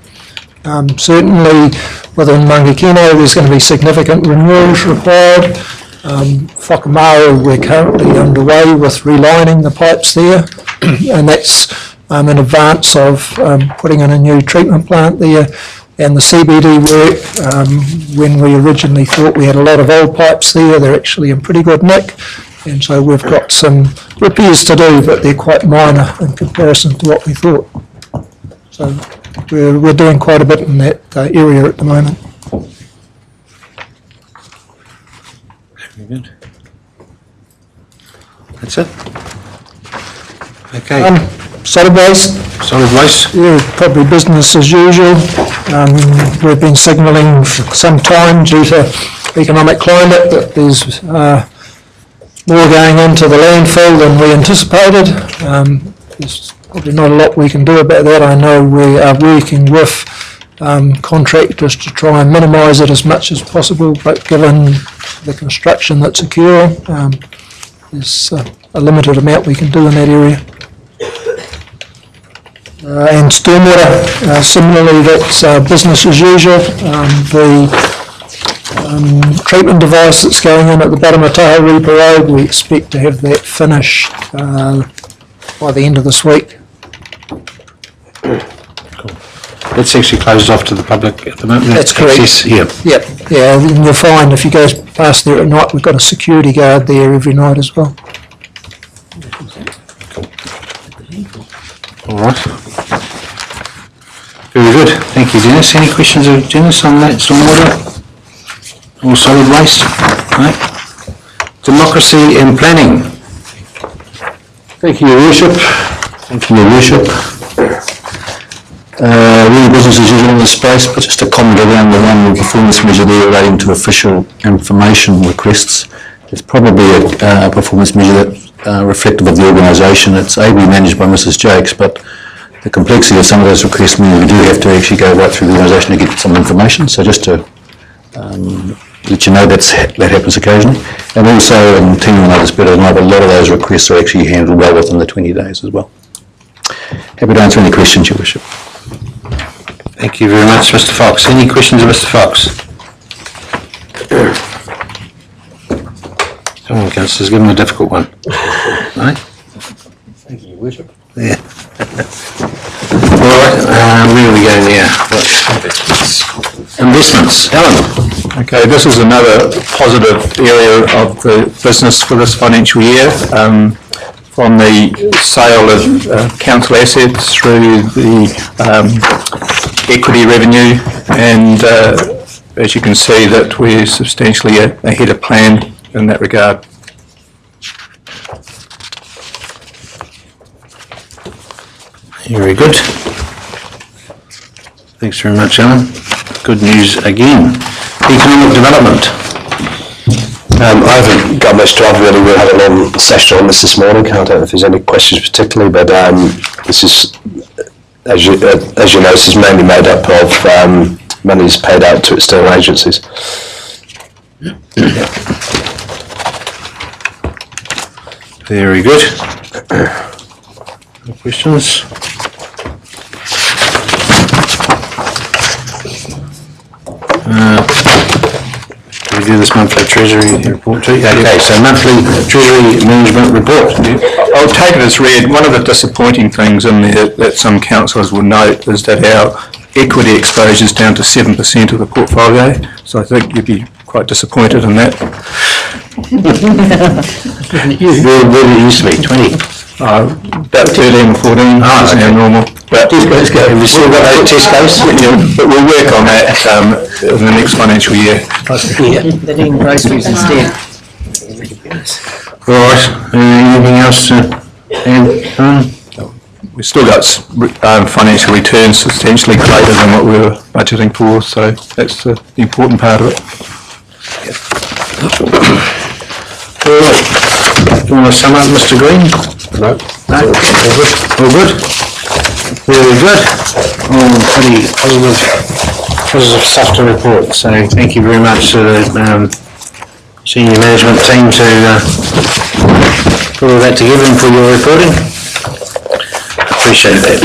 Certainly within Mangakino there's going to be significant renewals required. Whakamaru, we're currently underway with relining the pipes there, and that's in advance of putting in a new treatment plant there. And the CBD work, when we originally thought we had a lot of old pipes there, they're actually in pretty good nick, and so we've got some repairs to do, but they're quite minor in comparison to what we thought. So we're doing quite a bit in that area at the moment. Very good. That's it. Okay. Solid waste. Solid waste. Yeah, probably business as usual. We've been signalling for some time due to economic climate that there's more going into the landfill than we anticipated. There's probably not a lot we can do about that. I know we are working with contractors to try and minimise it as much as possible, but given the construction that's occurring, there's a limited amount we can do in that area. And stormwater, similarly, that's business as usual. The treatment device that's going in at the bottom of Tahoe Reaper Road, we expect to have that finished by the end of this week. It's actually closed off to the public at the moment. That's correct. Here. Yep. Yeah, and you'll find if you go past there at night, we've got a security guard there every night as well. All right. Very good. Thank you, Dennis. Any questions of Dennis on that stormwater or solid waste? Right. Democracy in planning. Thank you, Your Worship. Thank you, Your Worship. Really business as usual in this space, but just a comment around the one performance measure there relating to official information requests. It's probably a performance measure that reflective of the organisation. It's ably managed by Mrs. Jakes, but the complexity of some of those requests means we do have to actually go right through the organisation to get some information. So just to let you know that happens occasionally. And also, and Tina will know this better than I, but a lot of those requests are actually handled well within the 20 days as well. Happy to answer any questions, Your Worship. Thank you very much, Mr. Fox. Any questions of Mr. Fox? Come on, councillors, give him a difficult one. Right? Thank you, Your Worship. Yeah. All right, where are we going here? Investments. Alan. Okay, this is another positive area of the business for this financial year. From the sale of council assets through the equity revenue, and as you can see that we're substantially ahead of plan in that regard. Very good. Thanks very much, Alan. Good news again. Economic development. I haven't got much to add really. We had a long session on this morning. I don't know if there's any questions particularly, but this is, as you know, this is mainly made up of monies paid out to external agencies. Very good. No questions? We do this monthly Treasury report too? Okay, so monthly Treasury Management Report. I'll take it as read. One of the disappointing things in there that some councillors will note is that our equity exposure is down to 7% of the portfolio, so I think you'd be quite disappointed in that. Where did it used to be, 20? About 13 or 14 is now normal. But let's go. Have we still got those Tesco's? But we'll work on that in the next financial year. They're doing groceries instead. All right. Anything else to add? We've still got financial returns substantially greater than what we were budgeting for, so that's the important part of it. you want to sum up, Mr. Green? No. No? All good? All good? Very good. All pretty positive stuff to report, so thank you very much to the senior management team to put all that together and for your reporting. Appreciate that.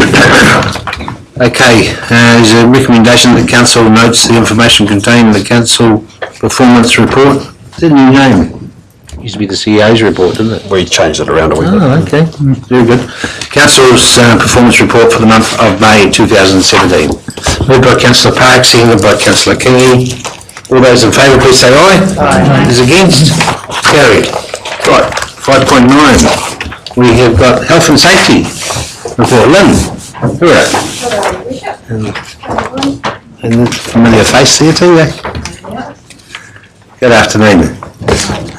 Okay, there's a recommendation that council notes the information contained in the council performance report. Is that a new name? Used to be the CEO's report, didn't it? We changed it around a wee bit. Oh, okay, very good. Council's performance report for the month of May 2017. Moved by Councillor Park, seconded by Councillor Kingy. All those in favour, please say aye. Aye. Those against? Carried. Right, 5.9. We have got health and safety report. Lynn, hooray. And a familiar face there too, eh? Good afternoon. That's right.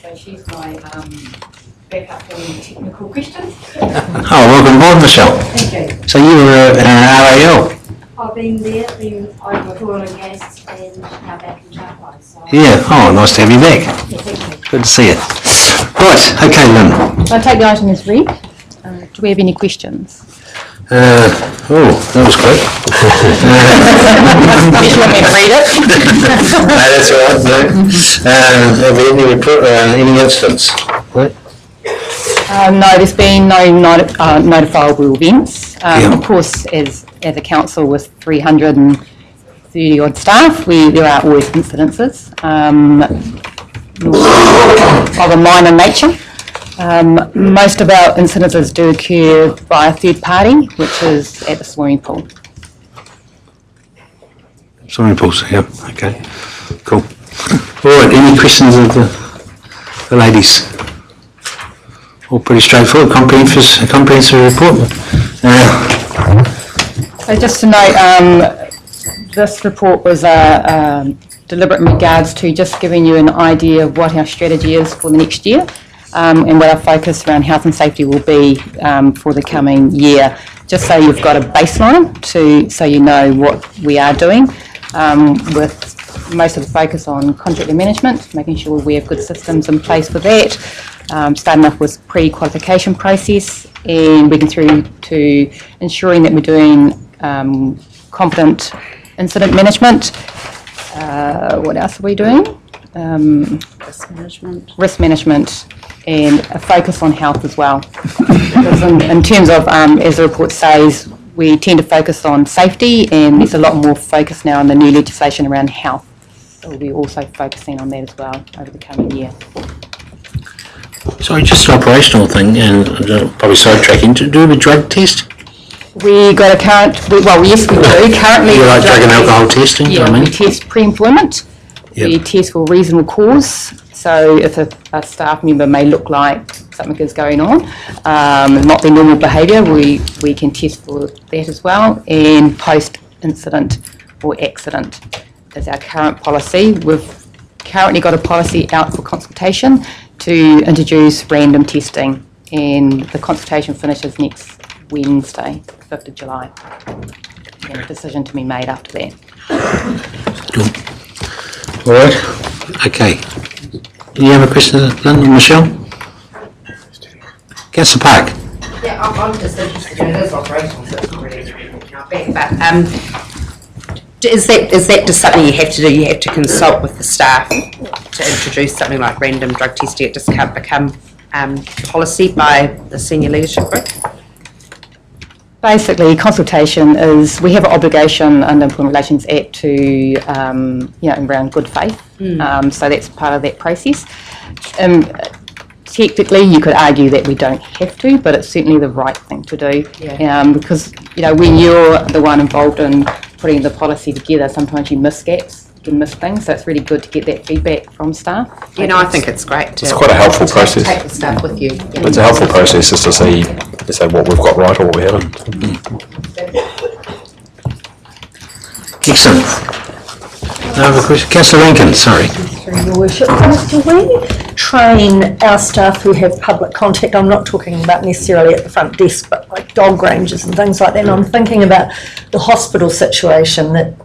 So she's my backup for any technical questions. Oh, welcome aboard, Michelle. Thank you. So you were an RAL? I've been there, been over oil and gas, and now back in Taupo. So Yeah, oh, nice to have you back. yeah, thank you. Good to see you. Right, okay, Lynn. So I take the item as read. Do we have any questions? Oh, that was quick. Did you want me to read it? No, that's all right. No. Have we any report, any incidents? Right? No, there's been no notifiable events. Yeah. Of course, as a council with 330 odd staff, there are always incidences of a minor nature. Most of our incidences do occur by a third party, which is at the swimming pool. Swimming pools, yeah, okay, cool. All right, any questions of the ladies? All pretty straightforward, comprehensive report. So just to note, this report was deliberate in regards to just giving you an idea of what our strategy is for the next year. And what our focus around health and safety will be for the coming year, just so you've got a baseline so you know what we are doing, with most of the focus on contractor management, making sure we have good systems in place for that, starting off with pre-qualification process and working through to ensuring that we're doing competent incident management. What else are we doing? Risk management and a focus on health as well. Because in terms of, as the report says, we tend to focus on safety, and there's a lot more focus now on the new legislation around health. So we'll be also focusing on that as well over the coming year. Sorry, just an operational thing, and probably sidetracking, do we have a drug test? We got a yes we do. Currently, you like drug and alcohol testing? Yeah, we test pre-employment. Yep. We test for reasonable cause. So if a staff member may look like something is going on, not their normal behaviour, we can test for that as well. And post-incident or accident is our current policy. We've currently got a policy out for consultation to introduce random testing, and the consultation finishes next Wednesday, 5th of July. And a decision to be made after that. All right, okay. Do you have a question, Lynn or Michelle? Councillor Park. Yeah, I'm just interested in it is operational, so it's not really but is that just something you have to do? You have to consult with the staff to introduce something like random drug testing. It just can't become policy by the senior leadership group? Basically, consultation is, we have an obligation under Employment Relations Act to, around good faith. So that's part of that process. Technically, you could argue that we don't have to, but it's certainly the right thing to do. Yeah. Because, when you're the one involved in putting the policy together, sometimes you miss gaps, you miss things, so it's really good to get that feedback from staff. I think it's great to... It's quite a helpful process. Take the staff with you. It's a helpful process just to see what we've got right or what we haven't. Excellent. I have a question. Councillor Rankin, sorry. Through your worship, do we train our staff who have public contact? I'm not talking about necessarily at the front desk, but like dog ranges and things like that. And I'm thinking about the hospital situation that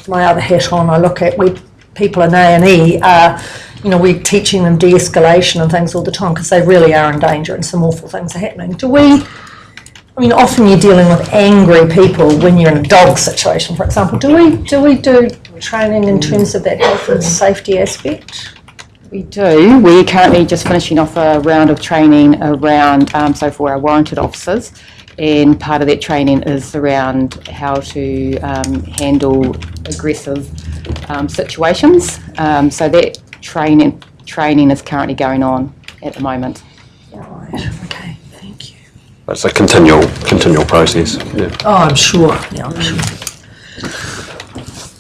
with my other hat on, I look at where people in A&E are, you know, we're teaching them de-escalation and things all the time because they really are in danger and some awful things are happening. I mean, often you're dealing with angry people when you're in a dog situation, for example. Do we do training in terms of that health and safety aspect? We do. We're currently just finishing off a round of training around, so for our warranted officers, and part of that training is around how to handle aggressive situations. So that training is currently going on at the moment. Right. Okay. Thank you. It's a continual process. Yeah. Oh, I'm sure. Yeah, I'm sure.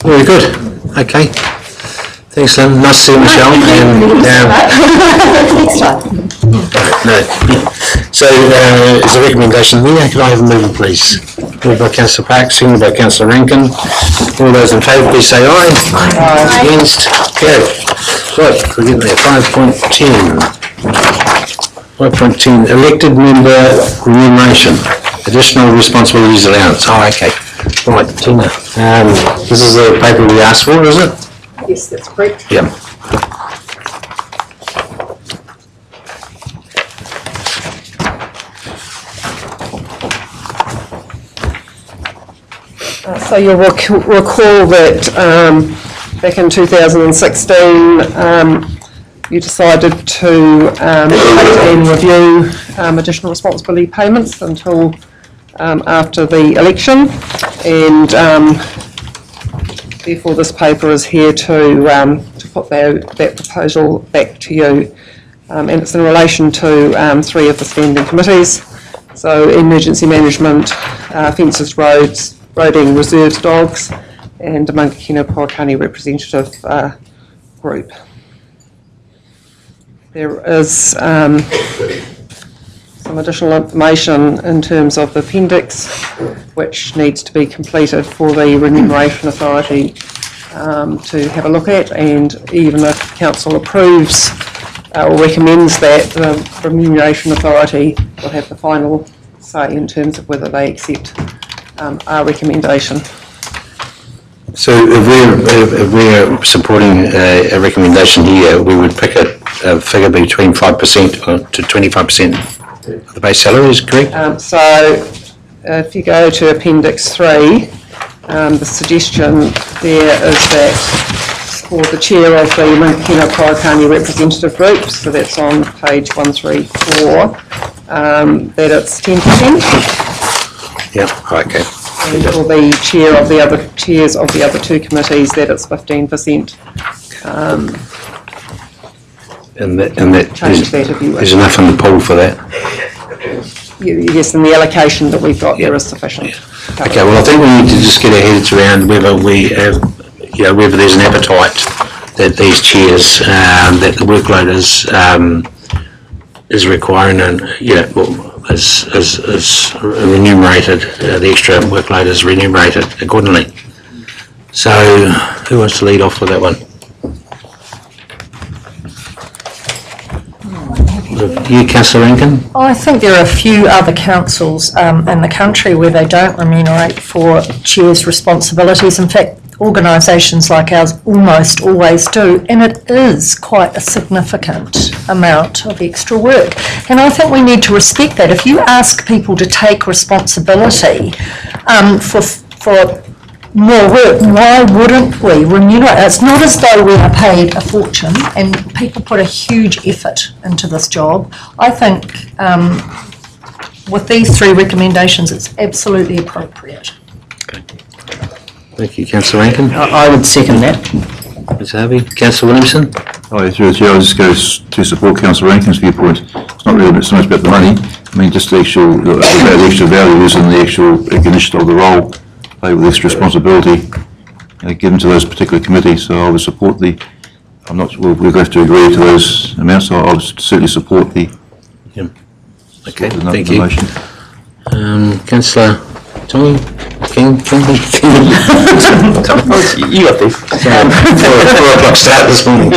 Very good. Okay. Thanks, Lynn. Nice to see you, Michelle. Next time. No. So, as a recommendation here, could I have a mover, please? Moved by Councillor Park, seconded by Councillor Rankin. All those in favour, please say aye. Aye. Against? Carried. Right, we're getting there. 5.10. 5.10, elected member remuneration. Additional responsibilities allowance. Oh, okay. Right, Tina. This is the paper we asked for, is it? Yes, that's correct. Yeah. So you'll recall that back in 2016 you decided to and review additional responsibility payments until after the election, and therefore this paper is here to put that proposal back to you, and it's in relation to 3 of the standing committees. So emergency management, fences, roads, roading, reserves, dogs, and the Mangakino-Porokani representative group. There is some additional information in terms of the appendix which needs to be completed for the Remuneration Authority to have a look at, and even if Council approves or recommends that, the Remuneration Authority will have the final say in terms of whether they accept our recommendation. So if we're supporting a recommendation here, we would pick a figure between 5% to 25% of the base salary, is correct? So if you go to Appendix 3, the suggestion there is that for the chair of the Mangakino-Porokani representative group, so that's on page 134, that it's 10%. Yeah, okay. And for the chairs of the other 2 committees, that it's 15%. And that Change that if you wish. there's enough in the pool for that? Yes, and the allocation that we've got there is sufficient. Okay, well, I think we need to just get our heads around whether we have, whether there's an appetite that these chairs, that the workload is requiring, and is remunerated, the extra workload is remunerated accordingly. So, who wants to lead off with that one? You, Councillor Rankin? I think there are a few other councils in the country where they don't remunerate for chairs' responsibilities. In fact, organisations like ours almost always do, and it is quite a significant amount of extra work. And I think we need to respect that. If you ask people to take responsibility for more work, why wouldn't we remunerate? It's not as though we are paid a fortune, and people put a huge effort into this job. I think with these 3 recommendations, it's absolutely appropriate. Okay. Thank you, Councillor Rankin. I would second that. Ms Harvey. Councillor Williamson? Through the chair, I just go to support Councillor Rankin's viewpoint. It's not really so much about the money. I mean, just the extra value is in the actual recognition of the role played with extra responsibility given to those particular committees. So I would support we'll have to agree to those amounts, so I'll certainly support the Okay, thank you. Councillor Tommy? You got this. 4 o'clock start this morning.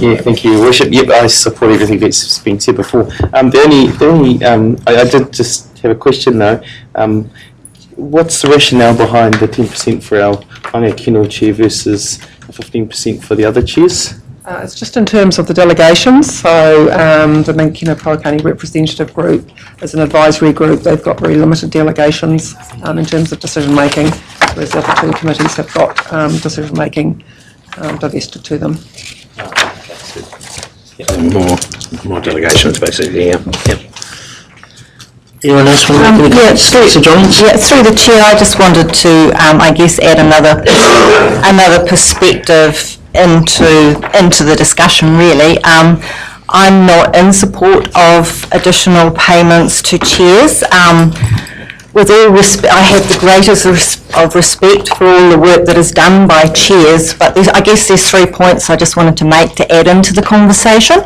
Yeah, thank you, Your Worship. Yep, I support everything that's been said before. I did just have a question though. What's the rationale behind the 10% for our Tāne Kino chair versus 15% for the other chairs? It's just in terms of the delegations, so the Minkina Parakani representative group is an advisory group. They've got very limited delegations in terms of decision making, whereas the other two committees have got decision making divested to them. More delegations, basically, yeah. Anyone else want to make any comments? Sir Johns? Yeah, through the chair, I just wanted to, I guess, add another perspective into the discussion, really. I'm not in support of additional payments to chairs. With all respect, I have the greatest of respect for all the work that is done by chairs, but I guess there's 3 points I just wanted to make to add into the conversation.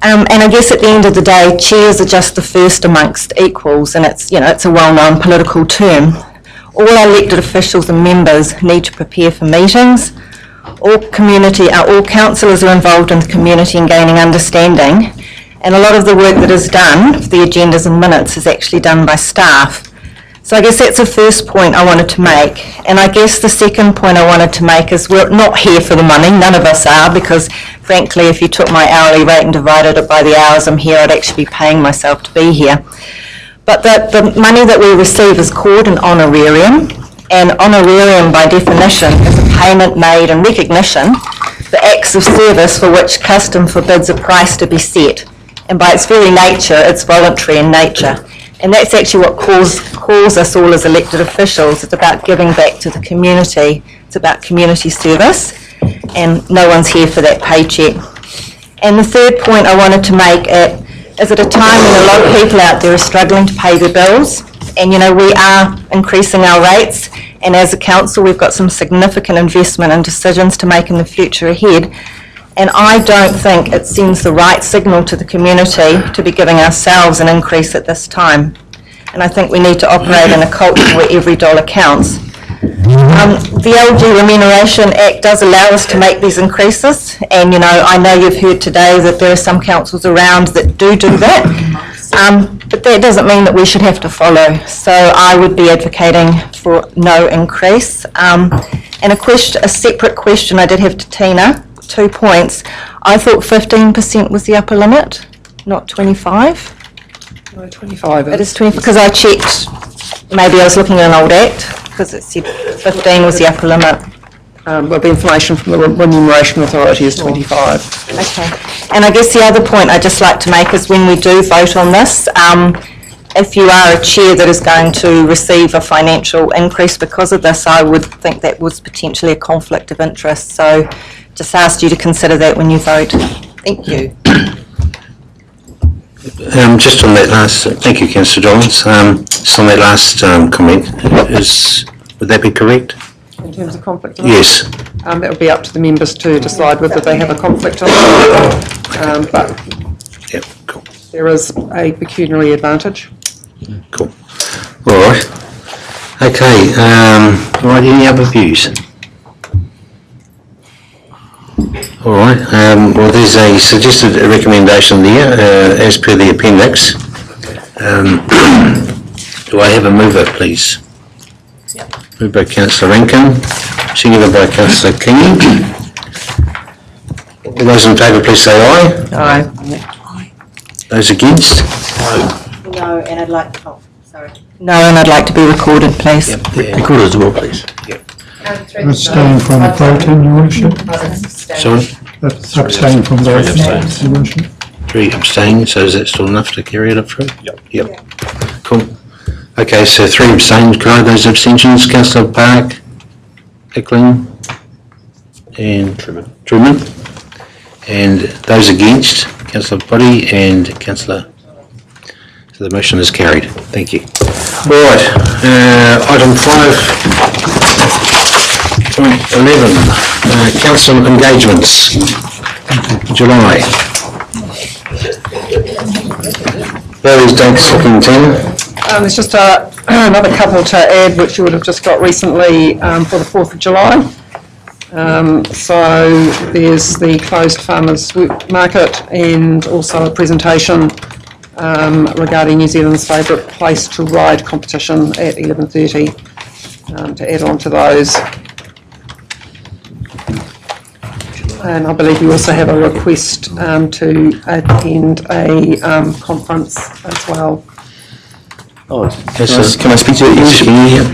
And I guess at the end of the day, chairs are just the first amongst equals, and it's a well-known political term. All our elected officials and members need to prepare for meetings. All councillors are involved in the community and gaining understanding, and a lot of the work that is done, the agendas and minutes, is actually done by staff. So I guess that's the first point I wanted to make. And I guess the second point I wanted to make is we're not here for the money, none of us are, because frankly, if you took my hourly rate and divided it by the hours I'm here, I'd actually be paying myself to be here. But the money that we receive is called an honorarium, and honorarium by definition is a payment made in recognition for acts of service for which custom forbids a price to be set. And by its very nature, it's voluntary in nature. And that's actually what calls us all as elected officials. It's about giving back to the community. It's about community service, and no one's here for that paycheck. And the third point I wanted to make is at a time when a lot of people out there are struggling to pay their bills, and we are increasing our rates, and as a council we've got some significant investment and decisions to make in the future ahead. And I don't think it sends the right signal to the community to be giving ourselves an increase at this time. And I think we need to operate in a culture where every dollar counts. The LG Remuneration Act does allow us to make these increases, and I know you've heard today that there are some councils around that do that, but that doesn't mean that we should have to follow. So I would be advocating for no increase. And a separate question I did have to Tina. 2 points. I thought 15% was the upper limit, not 25. No, 25. It is 25 because I checked. Maybe I was looking at an old act because it said 15 was the upper limit. Well, the information from the Remuneration Authority is 25. Okay. And I guess the other point I'd just like to make is when we do vote on this, if you are a chair that is going to receive a financial increase because of this, I would think that was potentially a conflict of interest. So just asked you to consider that when you vote. Thank you. Just on that last, thank you, Councillor Johns. Just on that last comment, would that be correct? In terms of conflict of Yes. That would be up to the members to decide whether they have a conflict or not. But yep, cool. There is a pecuniary advantage. Cool. All right. Okay. All right. Any other views? All right. Well, there's a suggested recommendation there as per the appendix. Do I have a mover, please? Yep. Moved by Councillor Rankin, seconded by Councillor Kingy. All those in favour, please say aye. Aye. Those against? No, and I'd like to, No, and I'd like to be recorded, please. Yep. Yeah. Recorded as well, please. Yep. Abstain from voting, Your Worship. Sorry? Abstain from voting, Your Worship. 3 abstain, so is that still enough to carry it up through? Yep. Cool. Okay, so 3 abstained. Could I have those abstentions? Councillor Park, Hickling, and Truman. And those against, Councillor Buddy and Councillor. So the motion is carried. Thank you. All right, item 5.11, council engagements, July. Those dates looking 10. There's just another couple to add, which you would have just got recently for the 4th of July. So there's the closed farmers market and also a presentation regarding New Zealand's favourite place to ride competition at 11:30 to add on to those. And I believe you also have a request to attend a conference as well. Oh, can I speak to it?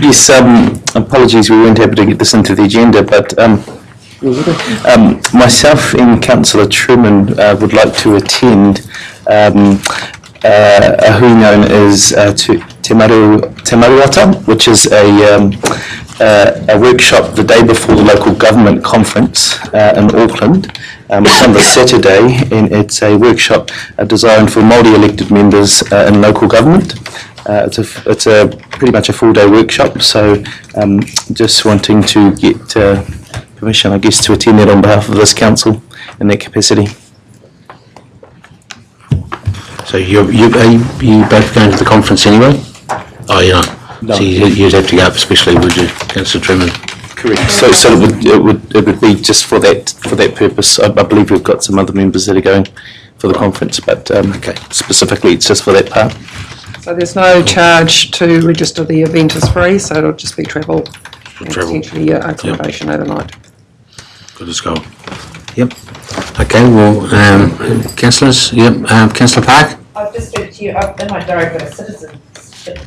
Yes, apologies, we weren't able to get this into the agenda, but myself and Councillor Truman would like to attend a hui known as Te Maruata, which is a workshop the day before the local government conference in Auckland. It's on the Saturday, and it's a workshop designed for Māori elected members in local government. It's a pretty much a full-day workshop, so just wanting to get permission, I guess, to attend that on behalf of this council in that capacity. So you both going to the conference anyway? Oh, you're not? No. So you'd have to go up especially, would you, Councillor Truman? Correct. So it would be just for that purpose. I believe we've got some other members that are going for the conference, but okay, specifically it's just for that part. So there's no charge to register. The event is free, so it'll just be travel and potentially accommodation overnight. Good as gold. Yep. Okay, well, councillors, yep, Councillor Park? I've just spoke to you, in my diary, I've got a citizenship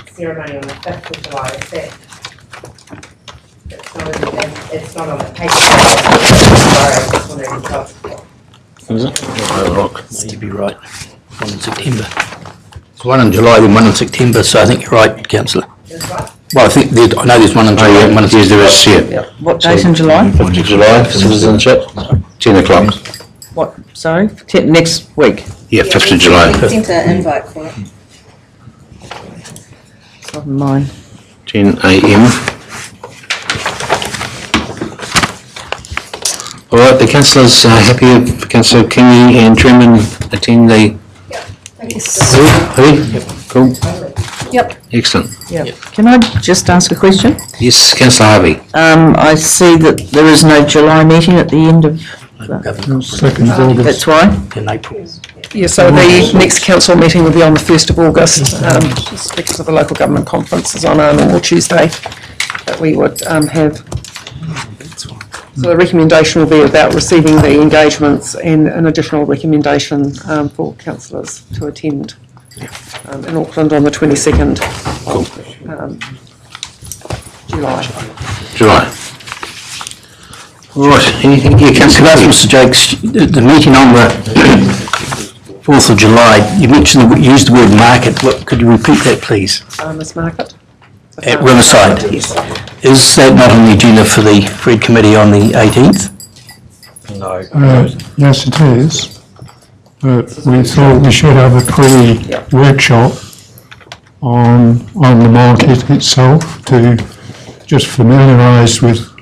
ceremony on the 5th of July, is that? It's not on the paper. Is it? You'd be right. One in September. It's one in July, then one in September, so I think you're right, Councillor. Well, I think I know there's one in July, one in September. There is, yeah. What date in July? 5th of July, citizenship, 10 o'clock. What, sorry? Next week? Yeah, 5th of July. Sent an invite for it. It's not mine. 10 a.m. All right, the councillors are happy if Councillor Kingy and Truman attend the... Cool. Yep. Excellent. Yep. Can I just ask a question? Yes, Councillor Harvey. I see that there is no July meeting at the end of... Second of August. That's why? In April. Yeah, so the next council meeting will be on the 1st of August, just because of the local government conference is on a normal Tuesday that we would have. So the recommendation will be about receiving the engagements and an additional recommendation for councillors to attend in Auckland on the 22nd of July. All right, anything here, Councillor? Mr Jakes, the meeting on the 4th of July, you mentioned, used the word market. Could you repeat that, please? Farmers Market. At Riverside. Is that not on the agenda for the Fred Committee on the 18th? No. Yes, it is. But we thought we should have a pre-workshop on the market itself to just familiarise with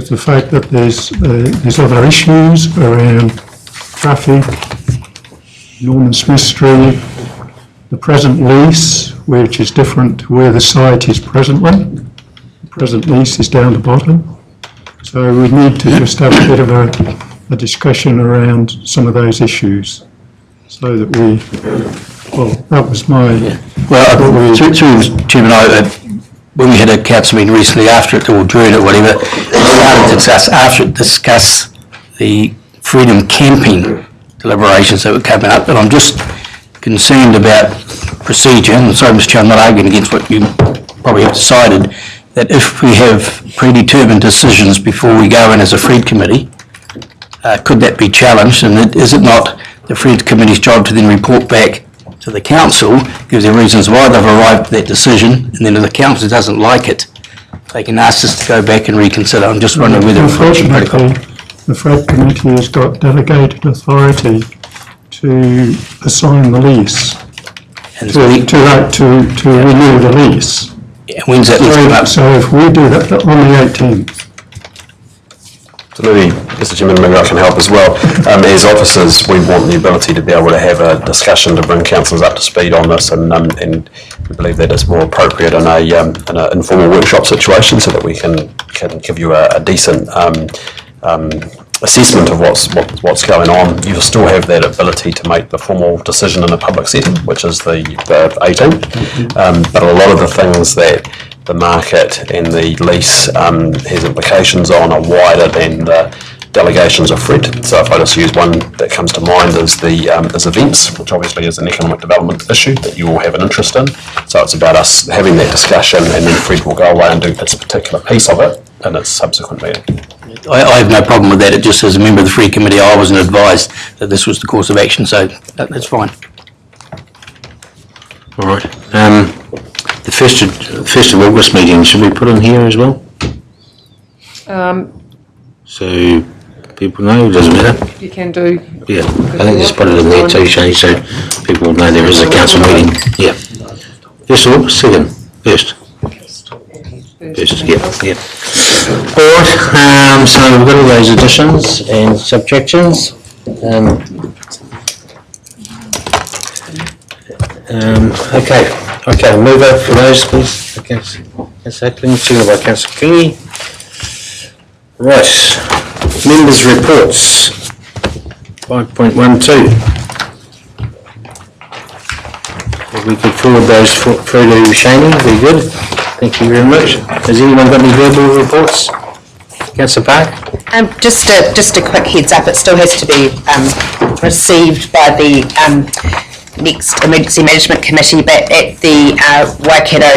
the fact that there's other issues around traffic, Norman Smith Street, the present lease, which is different to where the site is presently. The present lease is down the bottom. So we need to just have a bit of a discussion around some of those issues so that that was my... Well, through Chairman, when we had a council meeting recently after it, or during it, whatever, we started to discuss the freedom camping deliberations that were coming up, and I'm just concerned about procedure, and sorry Mr Chair, I'm not arguing against what you probably have decided, that if we have predetermined decisions before we go in as a Fred Committee, could that be challenged, and is it not the Fred Committee's job to then report back to the council, give their reasons why they've arrived at that decision, and then if the council doesn't like it, they can ask us to go back and reconsider. I'm just wondering whether... Unfortunately, the Fred Committee has got delegated authority to assign the lease, to renew the lease. Yeah, when's that lease come up? So if we do that on the 18th. So maybe, Mr Chairman, maybe I can help as well. As officers, we want the ability to be able to have a discussion to bring councillors up to speed on this, and we believe that it's more appropriate in an informal workshop situation so that we can give you a decent assessment of what's going on. You'll still have that ability to make the formal decision in a public setting, which is the 18th. But a lot of the things that the market and the lease has implications on are wider than delegations of Fred. So if I just use one that comes to mind is is events, which obviously is an economic development issue that you all have an interest in. So it's about us having that discussion, and then Fred will go away and do its particular piece of it in its subsequent meeting. I have no problem with that. It just as a member of the Free Committee, I wasn't advised that this was the course of action, so that's fine. All right. The 1st of August meeting, should we put on here as well? So people know, it doesn't matter. You can do. Yeah, I think just put it in there too, Shane, so people know there is a council meeting. Yeah. 1st of August, 2nd, 1st. 1st, yeah. All right, so we've got all those additions and subtractions. Okay, move over for those, please. Okay, Councillor Ackling, seconded by Councillor Kingy. Right, members' reports, 5.12. If we could forward those through to Shaney, very good. Thank you very much. Has anyone got any verbal reports? Councillor Park? Just a quick heads up, it still has to be received by the next Emergency Management Committee, but at the Waikato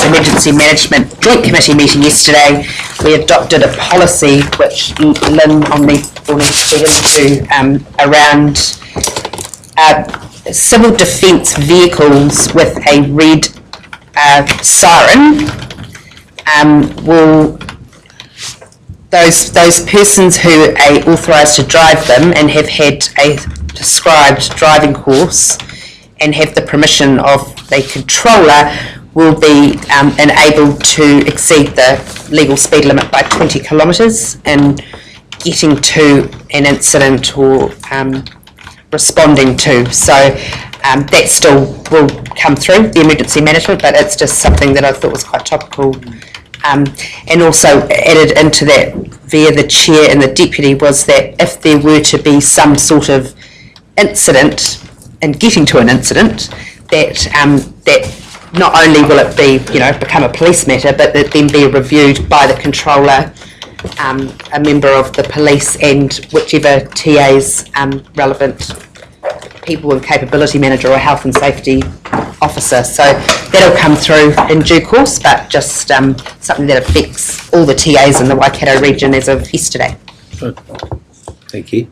Emergency Management Joint Committee meeting yesterday, we adopted a policy which Lynn will need to get into around civil defence vehicles with a red siren. Will those persons who are authorised to drive them and have had a prescribed driving course and have the permission of the controller will be enabled to exceed the legal speed limit by 20 kilometres in getting to an incident or responding to. So that still will come through the emergency management, but it's just something that I thought was quite topical. And also added into that via the chair and the deputy was that if there were to be some sort of incident and getting to an incident, that not only will it be, become a police matter, but that then be reviewed by the controller, a member of the police, and whichever TA's relevant people and capability manager or health and safety officer. So that'll come through in due course, but just something that affects all the TAs in the Waikato region as of yesterday. Good. Thank you.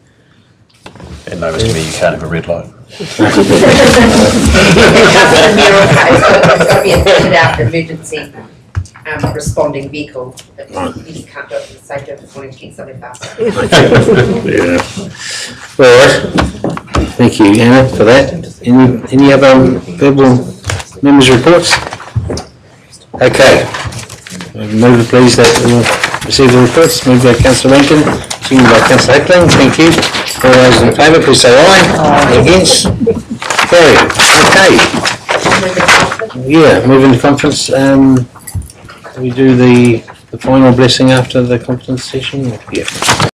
And no, Mr. Mayor, you can't have a red light. It's going to be a fitted out emergency responding vehicle. You can't do it for the safety of wanting to get something faster. Yeah. All right. Thank you, Anna, for that. Any other verbal members' reports? Okay. Move please that we'll receive the reports. Moved by Councillor Rankin, seconded by Councillor Ackling. Thank you. All those in favour, please say aye. Aye. Against? Carried. Okay. Yeah, moving to conference. We do the final blessing after the conference session? Yeah.